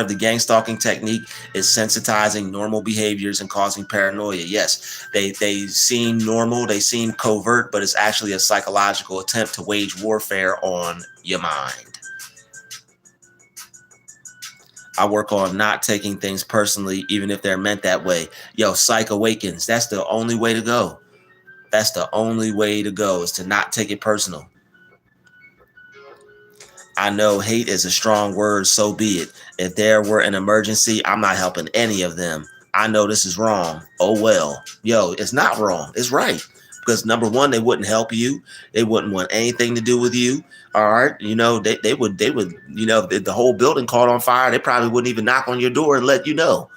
the gang stalking technique is sensitizing normal behaviors and causing paranoia. Yes, they seem normal, they seem covert, but it's actually a psychological attempt to wage warfare on your mind. I work on not taking things personally, even if they're meant that way. Yo, Psych Awakens. That's the only way to go. That's the only way to go, is to not take it personal. I know hate is a strong word, so be it. If there were an emergency, I'm not helping any of them. I know this is wrong. Oh well. Yo, it's not wrong. It's right. Because number one, they wouldn't help you. They wouldn't want anything to do with you. All right. You know, they would, you know, if the whole building caught on fire, they probably wouldn't even knock on your door and let you know.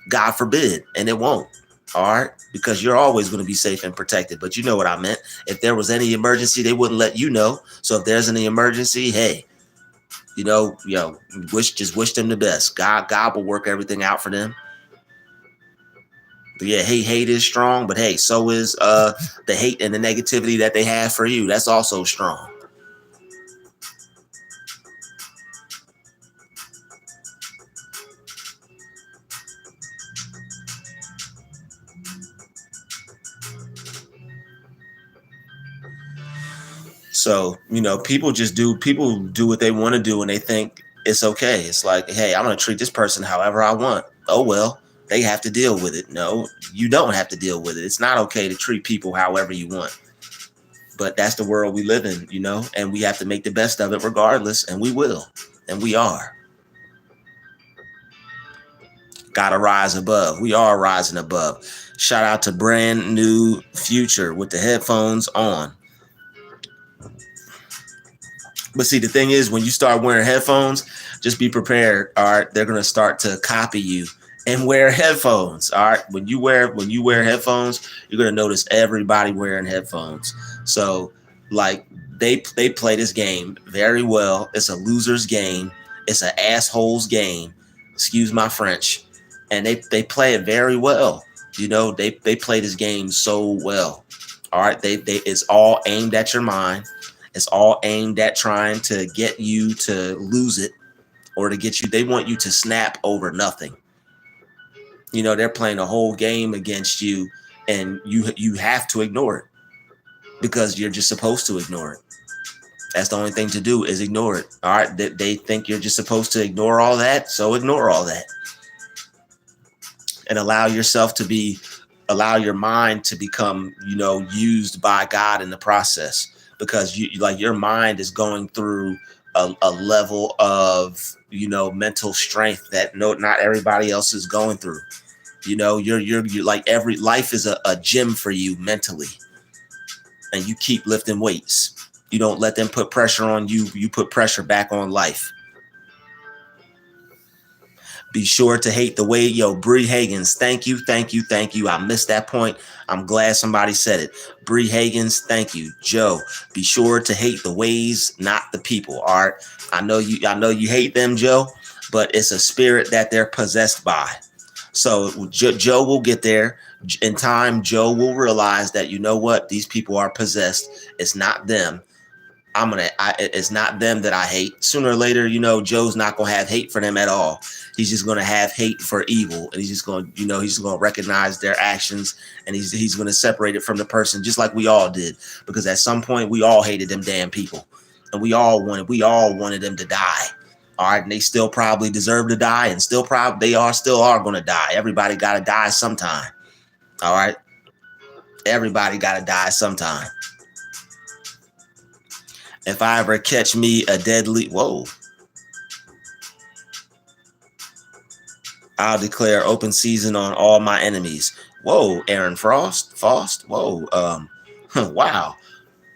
God forbid. And it won't. All right. Because you're always going to be safe and protected. But you know what I meant. If there was any emergency, they wouldn't let you know. So if there's any emergency, hey, you know, just wish them the best. God will work everything out for them. But yeah, hate is strong, but hey, so is the hate and the negativity that they have for you. That's also strong. So, you know, people do what they want to do and they think it's okay. It's like, hey, I'm going to treat this person however I want. Oh, well, they have to deal with it. No, you don't have to deal with it. It's not okay to treat people however you want. But that's the world we live in, you know, and we have to make the best of it regardless. And we will. And we are. Gotta rise above. We are rising above. Shout out to Brand New Future with the headphones on. But see, the thing is, when you start wearing headphones, just be prepared. All right, they're gonna start to copy you and wear headphones. All right, when you wear headphones, you're gonna notice everybody wearing headphones. So, like, they play this game very well. It's a loser's game. It's an asshole's game. Excuse my French. And they play it very well. You know, they play this game so well. All right, it's all aimed at your mind. It's all aimed at trying to get you to lose it, or to get you. They want you to snap over nothing. You know, they're playing a whole game against you, and you have to ignore it because you're just supposed to ignore it. That's the only thing to do, is ignore it. All right, they think you're just supposed to ignore all that, so ignore all that. And allow your mind to become, you know, used by God in the process, because your mind is going through a level of, you know, mental strength that not everybody else is going through. You know, you're like, every life is a gym for you mentally, and you keep lifting weights. You don't let them put pressure on you. You put pressure back on life. Be sure to hate the way, Bree Hagans, thank you. I missed that point. I'm glad somebody said it. Bree Hagans, thank you. Joe, be sure to hate the ways, not the people. All right. I know you hate them, Joe, but it's a spirit that they're possessed by. So Joe will get there in time. Joe will realize that, you know what, these people are possessed. It's not them. It's not them that I hate. Sooner or later, you know, Joe's not going to have hate for them at all. He's just going to have hate for evil. And he's just going to recognize their actions, and he's going to separate it from the person, just like we all did. Because at some point, we all hated them damn people, and we all wanted them to die. All right. And they still probably deserve to die, and still are going to die. Everybody got to die sometime. All right. Everybody got to die sometime. If I ever catch me a deadly, I'll declare open season on all my enemies. Whoa, Aaron Faust. Whoa, wow,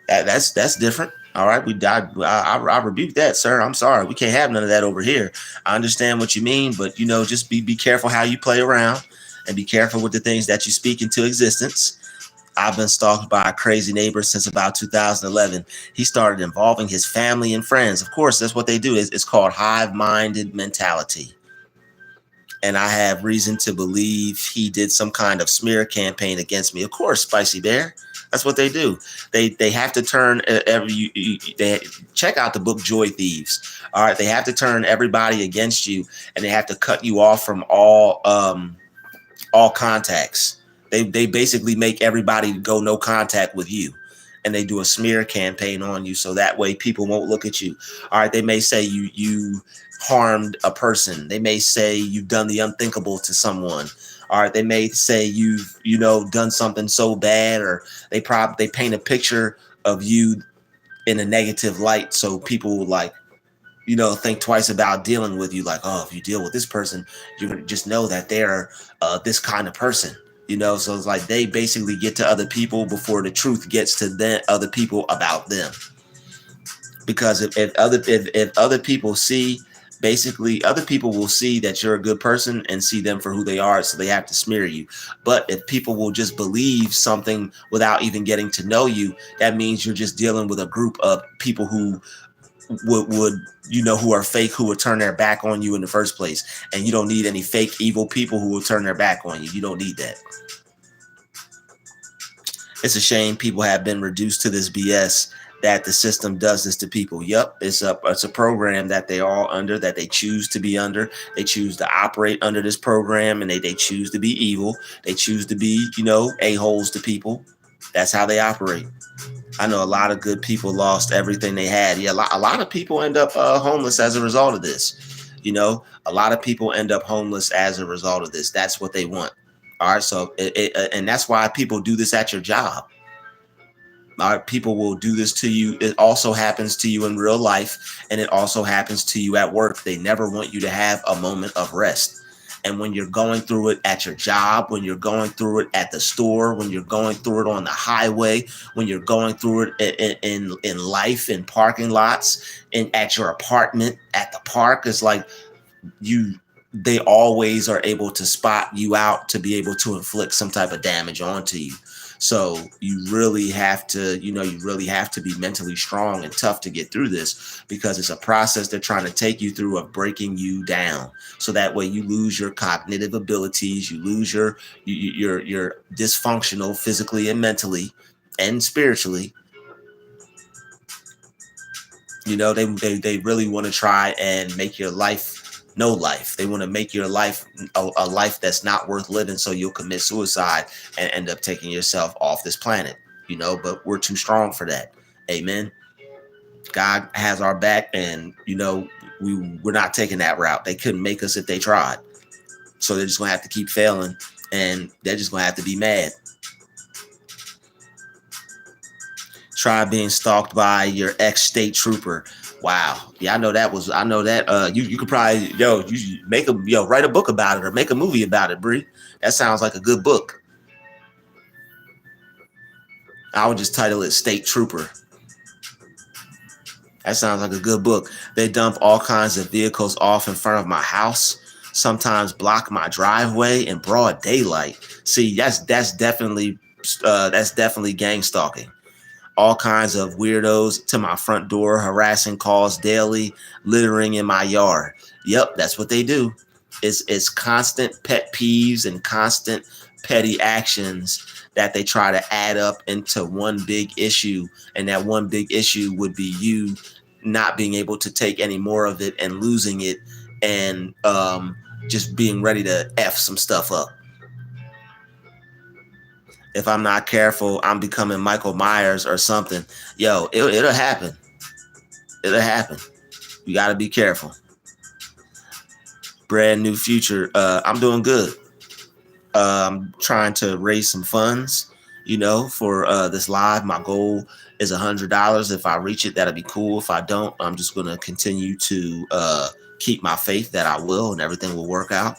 that's different. All right, I rebuke that, sir. I'm sorry, we can't have none of that over here. I understand what you mean, but, you know, just be careful how you play around, and be careful with the things that you speak into existence. I've been stalked by a crazy neighbor since about 2011. He started involving his family and friends. Of course, that's what they do. It's called hive-minded mentality. And I have reason to believe he did some kind of smear campaign against me. Of course, Spicy Bear. That's what they do. They have to turn they check out the book Joy Thieves. All right, they have to turn everybody against you, and they have to cut you off from all contacts. They basically make everybody go no contact with you. and they do a smear campaign on you, so that way people won't look at you. All right, they may say you harmed a person. They may say you've done the unthinkable to someone. All right, they may say you've done something so bad, or they paint a picture of you in a negative light, so people like think twice about dealing with you. Like, oh, if you deal with this person, you're gonna just know that they're this kind of person. So it's like they basically get to other people before the truth gets to other people about them. Because if other people see, basically other people will see that you're a good person and see them for who they are, so they have to smear you. But if people will just believe something without even getting to know you, that means you're just dealing with a group of people who would who are fake, who would turn their back on you in the first place. And you don't need any fake evil people who will turn their back on you. You don't need that. It's a shame people have been reduced to this BS, that the system does this to people. Yep, it's a program that they all under, that they choose to be under. They choose to operate under this program, and they choose to be evil. They choose to be, a-holes to people. That's how they operate. I know a lot of good people lost everything they had. Yeah, a lot of people end up homeless as a result of this. A lot of people end up homeless as a result of this. That's what they want. All right, so and that's why people do this at your job. All right, people will do this to you. It also happens to you in real life, and it also happens to you at work. They never want you to have a moment of rest. And when you're going through it at your job, when you're going through it at the store, when you're going through it on the highway, when you're going through it in life, in parking lots, and at your apartment, at the park, it's like they always are able to spot you out to be able to inflict some type of damage onto you. So you really have to, be mentally strong and tough to get through this, because it's a process they're trying to take you through of breaking you down. So that way you lose your cognitive abilities, you lose your dysfunctional physically and mentally and spiritually. They really want to try and make your life no life. They want to make your life a life that's not worth living, so you'll commit suicide and end up taking yourself off this planet. But we're too strong for that. Amen. God has our back, and we're not taking that route. They couldn't make us if they tried. So they're just gonna have to keep failing, and they're just gonna have to be mad. Try being stalked by your ex-state trooper. Wow. Yeah, I know that. You could probably, write a book about it or make a movie about it, Bree. That sounds like a good book. I would just title it State Trooper. That sounds like a good book. They dump all kinds of vehicles off in front of my house, sometimes block my driveway in broad daylight. See, that's definitely gang stalking. All kinds of weirdos to my front door, harassing calls daily, littering in my yard. Yep, that's what they do. It's constant pet peeves and constant petty actions that they try to add up into one big issue. And that one big issue would be you not being able to take any more of it and losing it, and just being ready to F some stuff up. If I'm not careful, I'm becoming Michael Myers or something. Yo, it'll happen. It'll happen. You got to be careful. Brand new future. I'm doing good. I'm trying to raise some funds, for this live. My goal is $100. If I reach it, that'll be cool. If I don't, I'm just going to continue to keep my faith that I will, and everything will work out.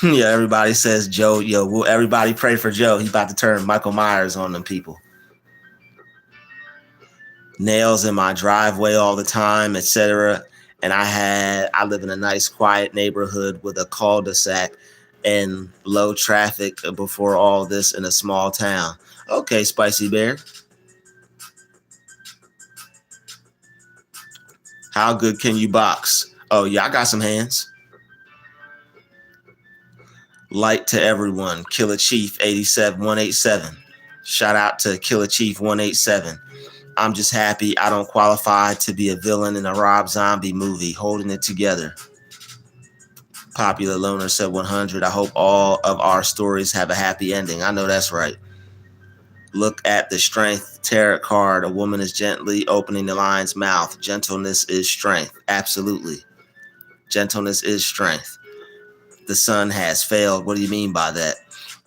Yeah, everybody says Joe. Yo, will everybody pray for Joe? He's about to turn Michael Myers on them people. Nails in my driveway all the time, etc. And I live in a nice, quiet neighborhood with a cul-de-sac and low traffic before all this, in a small town. Okay, Spicy Bear. How good can you box? Oh, yeah, I got some hands. Light to everyone. Killer Chief 187. Shout out to Killer Chief 187. I'm just happy I don't qualify to be a villain in a Rob Zombie movie. Holding it together. Popular Loner said 100. I hope all of our stories have a happy ending. I know that's right. Look at the strength tarot card. A woman is gently opening the lion's mouth. Gentleness is strength. Absolutely. Gentleness is strength. The sun has failed. What do you mean by that?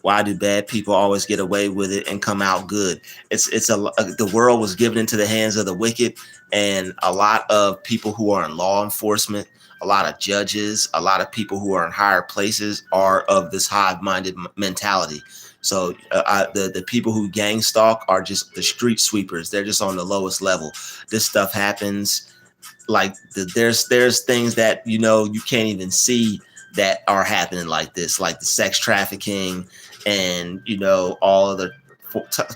Why do bad people always get away with it and come out good? The world was given into the hands of the wicked, and a lot of people who are in law enforcement, a lot of judges, a lot of people who are in higher places are of this hive-minded mentality. So the people who gang stalk are just the street sweepers. They're just on the lowest level. This stuff happens. Like there's things that you can't even see that are happening like this, like the sex trafficking and all other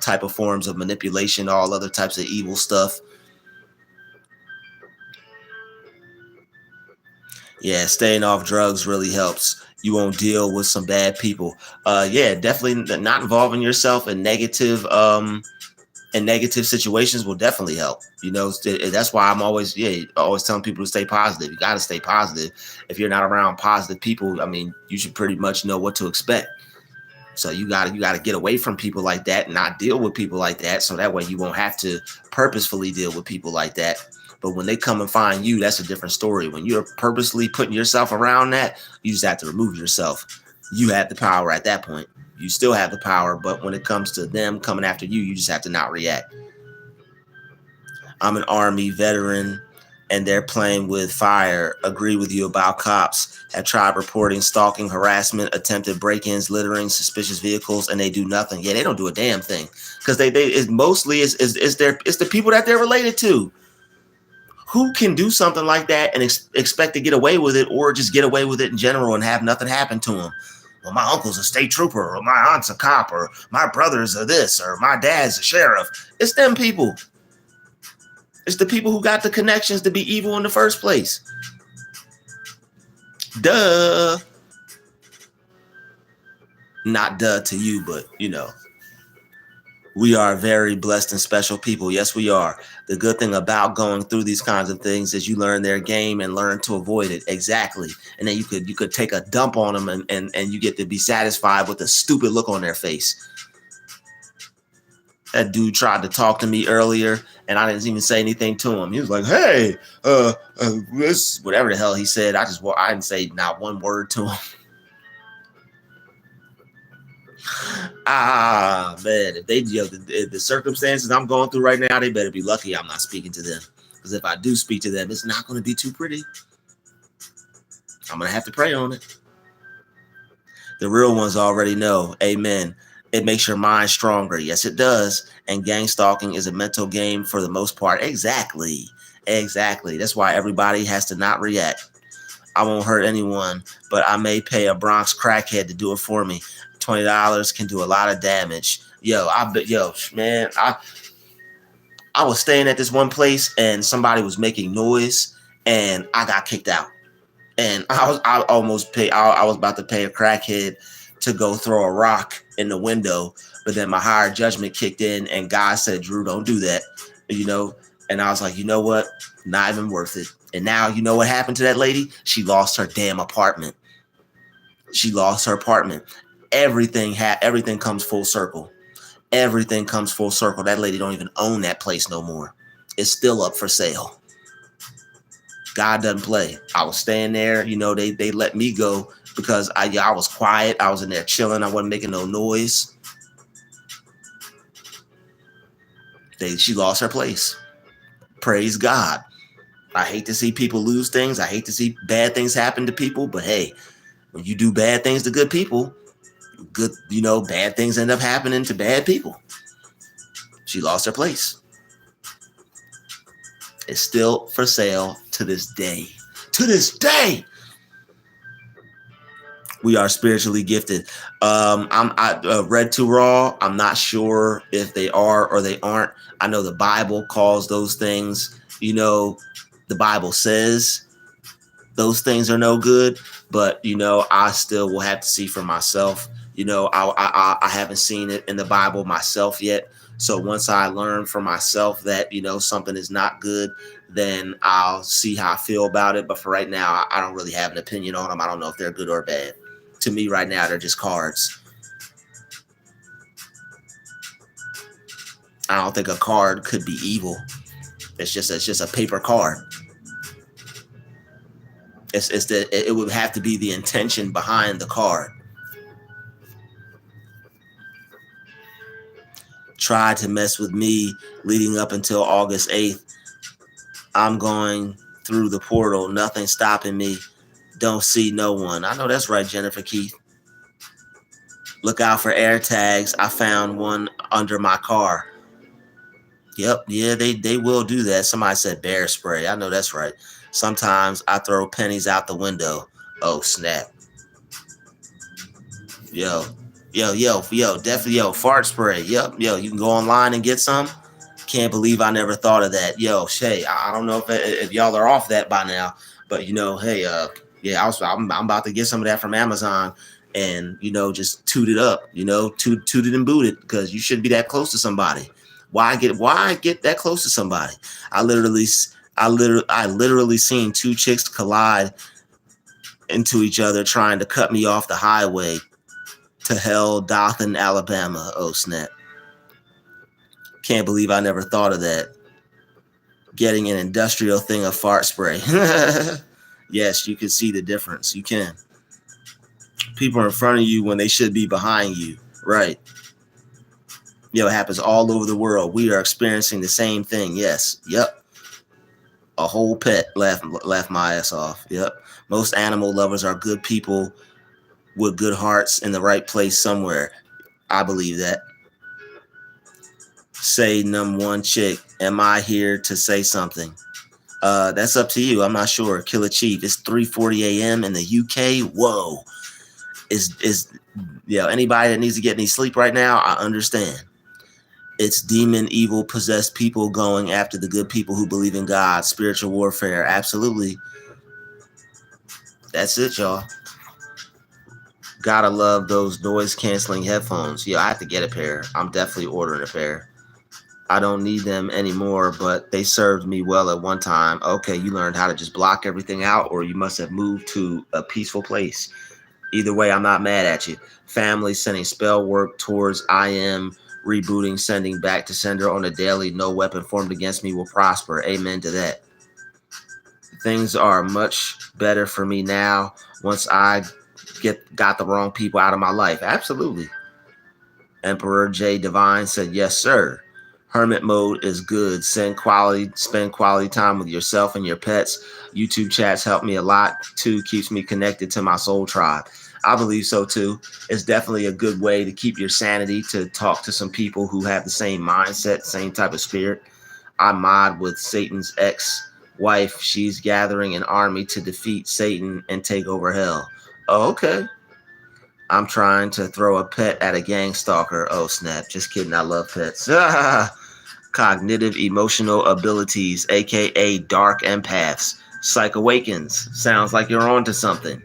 type of forms of manipulation, all other types of evil stuff. Yeah, staying off drugs really helps. You won't deal with some bad people. Yeah, definitely not involving yourself in negative situations will definitely help. That's why I'm always telling people to stay positive. You got to stay positive. If you're not around positive people, I mean, you should pretty much know what to expect. So you got to get away from people like that and not deal with people like that. So that way you won't have to purposefully deal with people like that. But when they come and find you, that's a different story. When you're purposely putting yourself around that, you just have to remove yourself. You have the power at that point. You still have the power, but when it comes to them coming after you, you just have to not react. I'm an Army veteran and they're playing with fire. Agree with you about cops. Have tried reporting stalking, harassment, attempted break-ins, littering, suspicious vehicles, and they do nothing. Yeah, they don't do a damn thing because it's the people that they're related to. Who can do something like that and expect to get away with it, or just get away with it in general and have nothing happen to them? Well, my uncle's a state trooper, or my aunt's a cop, or my brother's a this, or my dad's a sheriff. It's them people. It's the people who got the connections to be evil in the first place. Duh. Not duh to you, but we are very blessed and special people. Yes, we are. The good thing about going through these kinds of things is you learn their game and learn to avoid it. Exactly. And then you could take a dump on them and you get to be satisfied with the stupid look on their face. That dude tried to talk to me earlier and I didn't even say anything to him. He was like, hey, this, whatever the hell he said. I didn't say not one word to him. Man, if the circumstances I'm going through right now, they better be lucky I'm not speaking to them. Because if I do speak to them, it's not going to be too pretty. I'm going to have to pray on it. The real ones already know. Amen. It makes your mind stronger. Yes, it does. And gang stalking is a mental game for the most part. Exactly. That's why everybody has to not react. I won't hurt anyone, but I may pay a Bronx crackhead to do it for me. $20 can do a lot of damage. Man, I was staying at this one place and somebody was making noise and I got kicked out. And I was about to pay a crackhead to go throw a rock in the window, but then my higher judgment kicked in and God said, Drew, don't do that. And I was like, you know what? Not even worth it. And now you know what happened to that lady? She lost her damn apartment. Everything comes full circle. Everything comes full circle. That lady don't even own that place no more. It's still up for sale. God doesn't play. I was staying there. They let me go because I was quiet. I was in there chilling. I wasn't making no noise. She lost her place. Praise God. I hate to see people lose things. I hate to see bad things happen to people. But hey, when you do bad things to good people, bad things end up happening to bad people. She lost her place. It's still for sale to this day. To this day. We are spiritually gifted. I read too raw. I'm not sure if they are or they aren't. I know the Bible calls those things, the Bible says those things are no good, but I still will have to see for myself. I haven't seen it in the Bible myself yet. So once I learn for myself that, something is not good, then I'll see how I feel about it. But for right now, I don't really have an opinion on them. I don't know if they're good or bad. To me right now, they're just cards. I don't think a card could be evil. It's just a paper card. It would have to be the intention behind the card. Tried to mess with me leading up until August 8th. I'm going through the portal, nothing stopping me. Don't see no one. I know that's right, Jennifer Keith. Look out for air tags. I found one under my car. Yep, yeah, they will do that. Somebody said bear spray. I know that's right. Sometimes I throw pennies out the window. Oh, snap. Yo, definitely, fart spray. Yep, you can go online and get some. Can't believe I never thought of that. Yo, Shay, I don't know if y'all are off that by now, but hey, yeah, I'm about to get some of that from Amazon and just toot it up, toot it and boot it, because you shouldn't be that close to somebody. Why get that close to somebody? I literally seen two chicks collide into each other trying to cut me off the highway to hell, Dothan, Alabama. Oh, snap. Can't believe I never thought of that. Getting an industrial thing of fart spray. Yes, you can see the difference. You can. People are in front of you when they should be behind you. Right. It happens all over the world. We are experiencing the same thing. Yes. Yep. A whole pet laughed my ass off. Yep. Most animal lovers are good people with good hearts in the right place somewhere. I believe that. Say one chick, am I here to say something? That's up to you. I'm not sure. Killer Chief. It's 3:40 a.m. in the UK. Whoa. Is anybody that needs to get any sleep right now, I understand. It's demon, evil, possessed people going after the good people who believe in God. Spiritual warfare. Absolutely. That's it, y'all. Gotta love those noise canceling headphones. I have to get a pair. I'm definitely ordering a pair. I don't need them anymore, but they served me well at one time. Okay, you learned how to just block everything out, or you must have moved to a peaceful place. Either way, I'm not mad at you. Family sending spell work towards I am rebooting, sending back to sender on a daily. No weapon formed against me will prosper. Amen to that. Things are much better for me now once I got the wrong people out of my life. Absolutely. Emperor J Divine said, yes, sir. Hermit mode is good. Spend quality time with yourself and your pets. YouTube chats help me a lot too. Keeps me connected to my soul tribe. I believe so too. It's definitely a good way to keep your sanity, to talk to some people who have the same mindset, same type of spirit. I mod with Satan's ex-wife. She's gathering an army to defeat Satan and take over hell. Oh, okay. I'm trying to throw a pet at a gang stalker. Oh, snap. Just kidding. I love pets. Cognitive emotional abilities, aka dark empaths. Psych awakens. Sounds like you're onto something.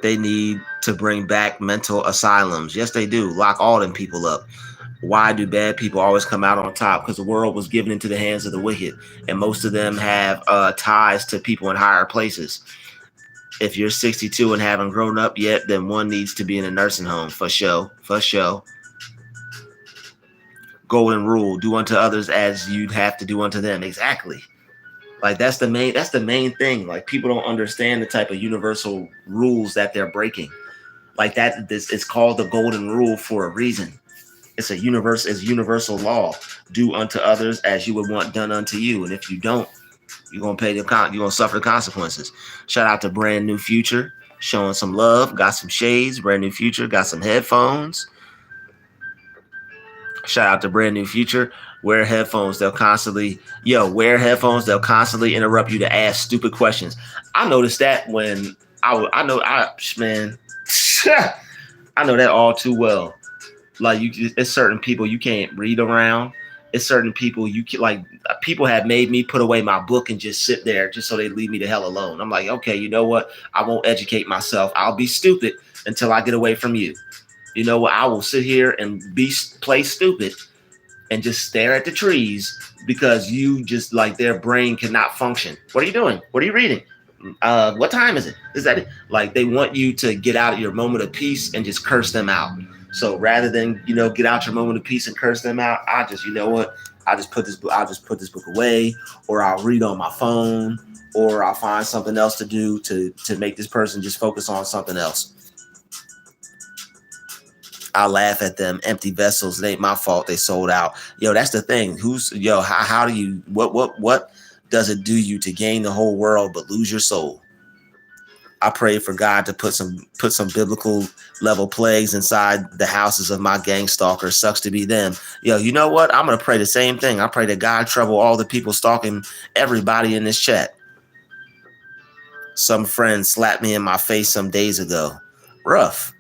They need to bring back mental asylums. Yes, they do. Lock all them people up. Why do bad people always come out on top? Because the world was given into the hands of the wicked, and most of them have ties to people in higher places. If you're 62 and haven't grown up yet, then one needs to be in a nursing home. For sure. For sure. Golden rule: do unto others as you'd have to do unto them. Exactly. Like that's the main thing. Like people don't understand the type of universal rules that they're breaking. Like that, this is called the golden rule for a reason. It's universal law. Do unto others as you would want done unto you. And if you don't, you're gonna suffer the consequences. Shout out to Brand New Future, showing some love. Got some shades. Brand New Future got some headphones. Shout out to Brand New Future. Wear headphones. They'll constantly interrupt you to ask stupid questions. I noticed that when I know that all too well. Like it's certain people you can't read around. It's certain people people have made me put away my book and just sit there just so they leave me the hell alone. I'm like, okay, you know what? I won't educate myself. I'll be stupid until I get away from you. You know what? I will sit here and play stupid and just stare at the trees because you just like their brain cannot function. What are you doing? What are you reading? What time is it? Is that it? Like they want you to get out of your moment of peace and just curse them out. So rather than get out your moment of peace and curse them out, I just I'll just put this book away, or I'll read on my phone, or I'll find something else to do to make this person just focus on something else. I laugh at them. Empty vessels. It ain't my fault they sold out. That's the thing. How do you, what does it do you to gain the whole world but lose your soul? I pray for God to put some biblical level plagues inside the houses of my gang stalkers. Sucks to be them. You know what? I'm going to pray the same thing. I pray that God trouble all the people stalking everybody in this chat. Some friend slapped me in my face some days ago. Rough.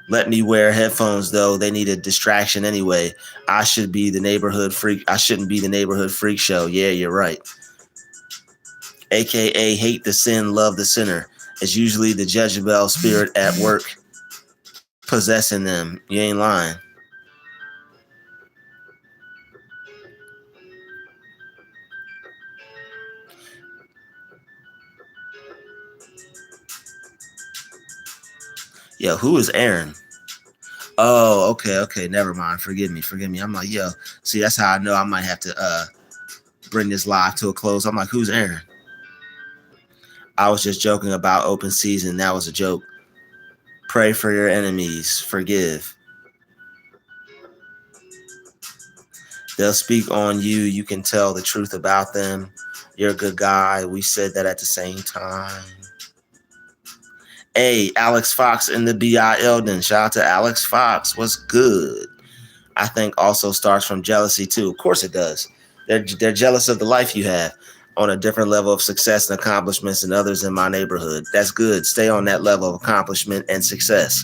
Let me wear headphones, though. They need a distraction anyway. I should be the neighborhood freak. I shouldn't be the neighborhood freak show. Yeah, you're right. AKA hate the sin, love the sinner. It's usually the Jezebel spirit at work possessing them. You ain't lying. Yo, who is Aaron? Oh, okay. Never mind. Forgive me. I'm like, see, that's how I know I might have to bring this live to a close. I'm like, who's Aaron? I was just joking about open season. That was a joke. Pray for your enemies. Forgive. They'll speak on you. You can tell the truth about them. You're a good guy. We said that at the same time. Hey, Alex Fox in the BIL then. Shout out to Alex Fox. What's good? I think also starts from jealousy too. Of course it does. They're jealous of the life you have on a different level of success and accomplishments than others in my neighborhood. That's good. Stay on that level of accomplishment and success.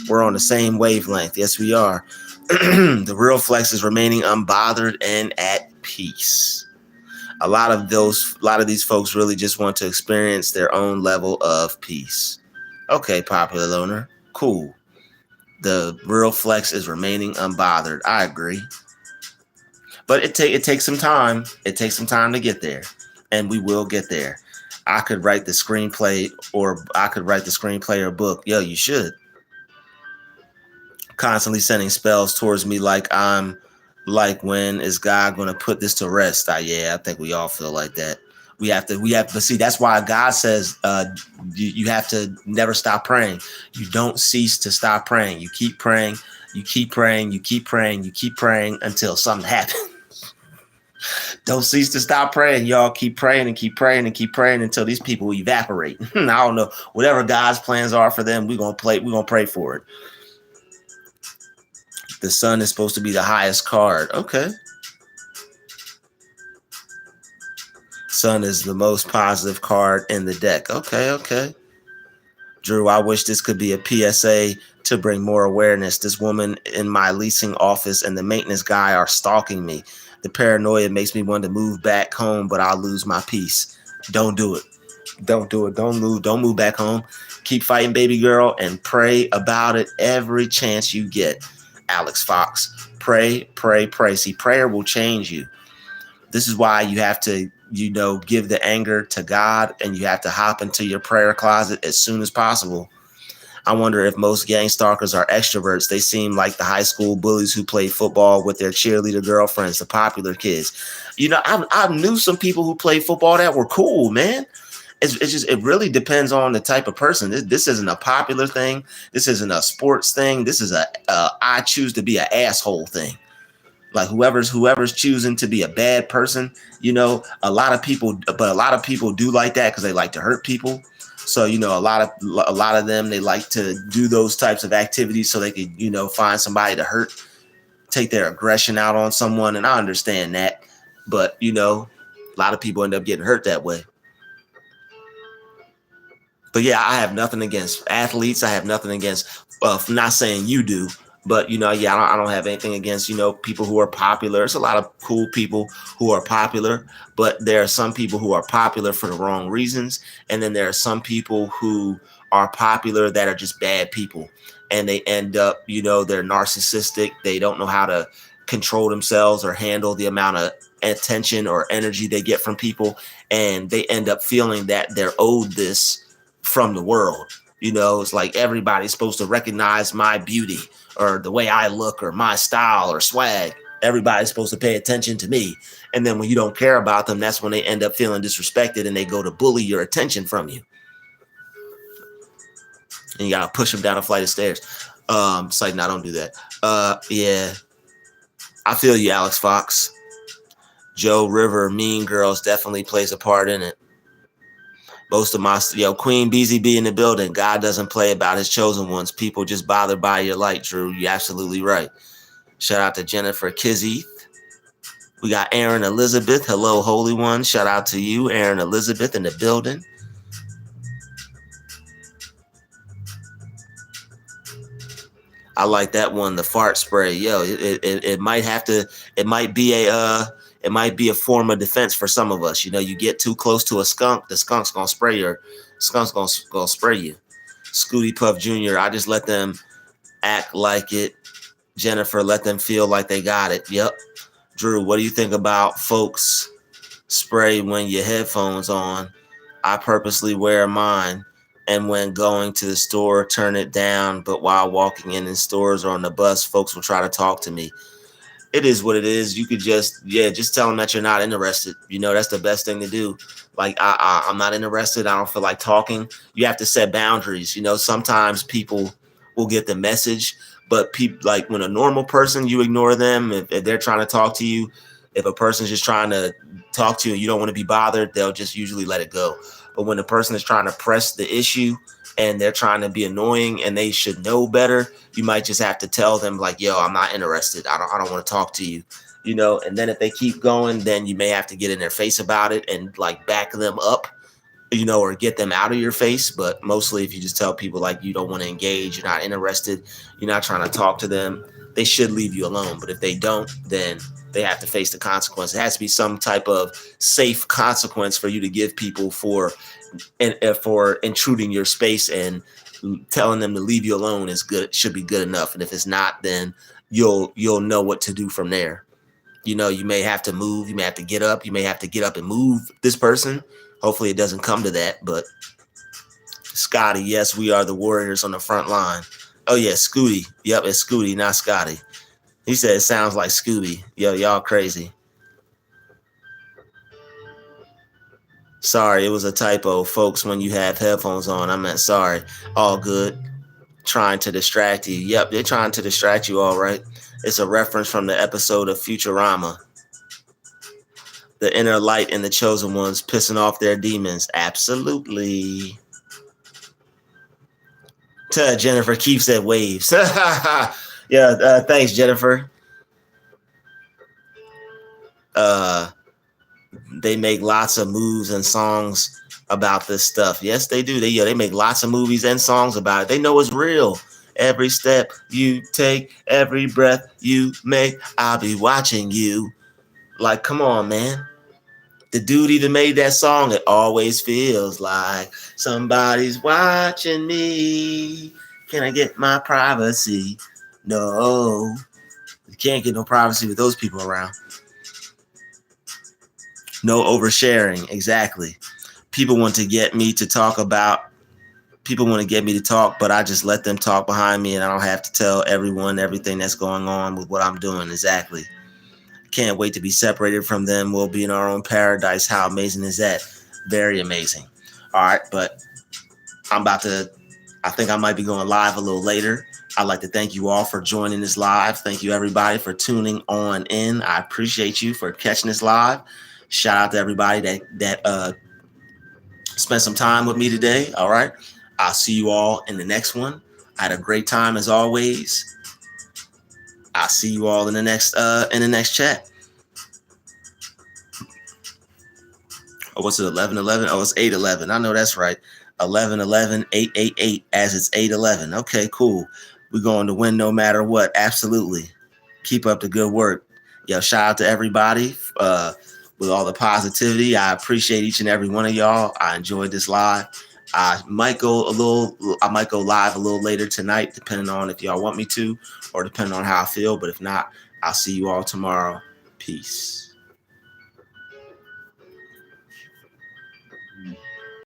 We're on the same wavelength. Yes, we are. The real flex is remaining unbothered and at peace. A lot of these folks really just want to experience their own level of peace. Okay, popular loner. Cool. The real flex is remaining unbothered. I agree. But it takes some time. It takes some time to get there. And we will get there. I could write the screenplay or book. Yo, you should. Constantly sending spells towards me like I'm like, when is God going to put this to rest? I think we all feel like that. We have to, but see, that's why God says you have to never stop praying. You don't cease to stop praying. You keep praying, you keep praying, you keep praying, you keep praying until something happens. Don't cease to stop praying, y'all. Keep praying and keep praying and keep praying until these people evaporate. I don't know. Whatever God's plans are for them, we're gonna pray for it. The sun is supposed to be the highest card. Okay. Sun is the most positive card in the deck. Okay. Drew, I wish this could be a PSA to bring more awareness. This woman in my leasing office and the maintenance guy are stalking me. The paranoia makes me want to move back home, but I'll lose my peace. Don't do it. Don't do it. Don't move back home. Keep fighting, baby girl, and pray about it every chance you get. Alex Fox. Pray. See, prayer will change you. This is why you have to, give the anger to God, and you have to hop into your prayer closet as soon as possible. I wonder if most gang stalkers are extroverts. They seem like the high school bullies who play football with their cheerleader girlfriends, the popular kids. I knew some people who played football that were cool, man. It really depends on the type of person. This isn't a popular thing. This isn't a sports thing. This is I choose to be an asshole thing. Like whoever's choosing to be a bad person, a lot of people do like that because they like to hurt people. So, a lot of them, they like to do those types of activities so they could, find somebody to hurt, take their aggression out on someone. And I understand that. But, a lot of people end up getting hurt that way. But yeah, I have nothing against athletes. I have nothing against, not saying you do, but I don't have anything against, people who are popular. There's a lot of cool people who are popular, but there are some people who are popular for the wrong reasons. And then there are some people who are popular that are just bad people, and they end up, they're narcissistic. They don't know how to control themselves or handle the amount of attention or energy they get from people, and they end up feeling that they're owed this from the world. It's like everybody's supposed to recognize my beauty or the way I look or my style or swag. Everybody's supposed to pay attention to me. And then when you don't care about them, that's when they end up feeling disrespected and they go to bully your attention from you. And you gotta push them down a flight of stairs. It's like, no, don't do that. Yeah. I feel you, Alex Fox. Joe River, Mean Girls definitely plays a part in it. Most of my, Queen BZB in the building. God doesn't play about his chosen ones. People just bothered by your light, Drew. You're absolutely right. Shout out to Jennifer Kizzy. We got Aaron Elizabeth. Hello, Holy One. Shout out to you, Aaron Elizabeth, in the building. I like that one, the fart spray. Yo, it might have to. It might be a form of defense for some of us. You get too close to a skunk, the skunk's gonna spray you. Scooty Puff Jr. I just let them act like it. Jennifer, let them feel like they got it. Yep. Drew, what do you think about folks spray when your headphones on? I purposely wear mine. And when going to the store, turn it down. But while walking in stores or on the bus, folks will try to talk to me. It is what it is. You could just tell them that you're not interested. That's the best thing to do. Like, I'm not interested. I don't feel like talking. You have to set boundaries. Sometimes people will get the message, but people, like when a normal person, you ignore them. If they're trying to talk to you, if a person's just trying to talk to you and you don't want to be bothered, they'll just usually let it go. But when the person is trying to press the issue and they're trying to be annoying and they should know better, you might just have to tell them like, yo, I'm not interested. I don't want to talk to you, and then if they keep going, then you may have to get in their face about it and like back them up, or get them out of your face. But mostly if you just tell people like you don't want to engage, you're not interested, you're not trying to talk to them, they should leave you alone. But if they don't, then they have to face the consequence. It has to be some type of safe consequence for you to give people for intruding your space, and telling them to leave you alone is good, should be good enough. And if it's not, then you'll know what to do from there. You may have to move, you may have to get up, and move this person. Hopefully it doesn't come to that. But Scotty, yes, we are the warriors on the front line. Oh yeah, Scooty. Yep, it's Scooty, not Scotty. He said it sounds like Scooby. Yo, y'all crazy. Sorry, it was a typo, folks. When you have headphones on, I meant sorry. All good. Trying to distract you. Yep, they're trying to distract you, all right. It's a reference from the episode of Futurama. The inner light and the chosen ones pissing off their demons. Absolutely. Jennifer keeps that waves. Yeah, thanks, Jennifer. They make lots of moves and songs about this stuff. Yes, they do. They make lots of movies and songs about it. They know it's real. Every step you take, every breath you make, I'll be watching you. Like, come on, man. The dude even made that song. It always feels like somebody's watching me. Can I get my privacy? No. You can't get no privacy with those people around. No oversharing. Exactly. People want to get me to talk, but I just let them talk behind me, and I don't have to tell everyone everything that's going on with what I'm doing. Exactly. Can't wait to be separated from them. We'll be in our own paradise. How amazing is that? Very amazing. All right, but I think I might be going live a little later. I'd like to thank you all for joining this live. Thank you, everybody, for tuning on in. I appreciate you for catching this live. Shout out to everybody that spent some time with me today. All right. I'll see you all in the next one. I had a great time as always. I'll see you all in the next chat. Oh, what's it? 11:11? Oh, it's 8:11. I know that's right. 11:11, 8:88, as it's 8:11. Okay, cool. We're going to win no matter what. Absolutely. Keep up the good work. Yo, shout out to everybody with all the positivity. I appreciate each and every one of y'all. I enjoyed this live. I might go live a little later tonight, depending on if y'all want me to, or depending on how I feel. But if not, I'll see you all tomorrow. Peace.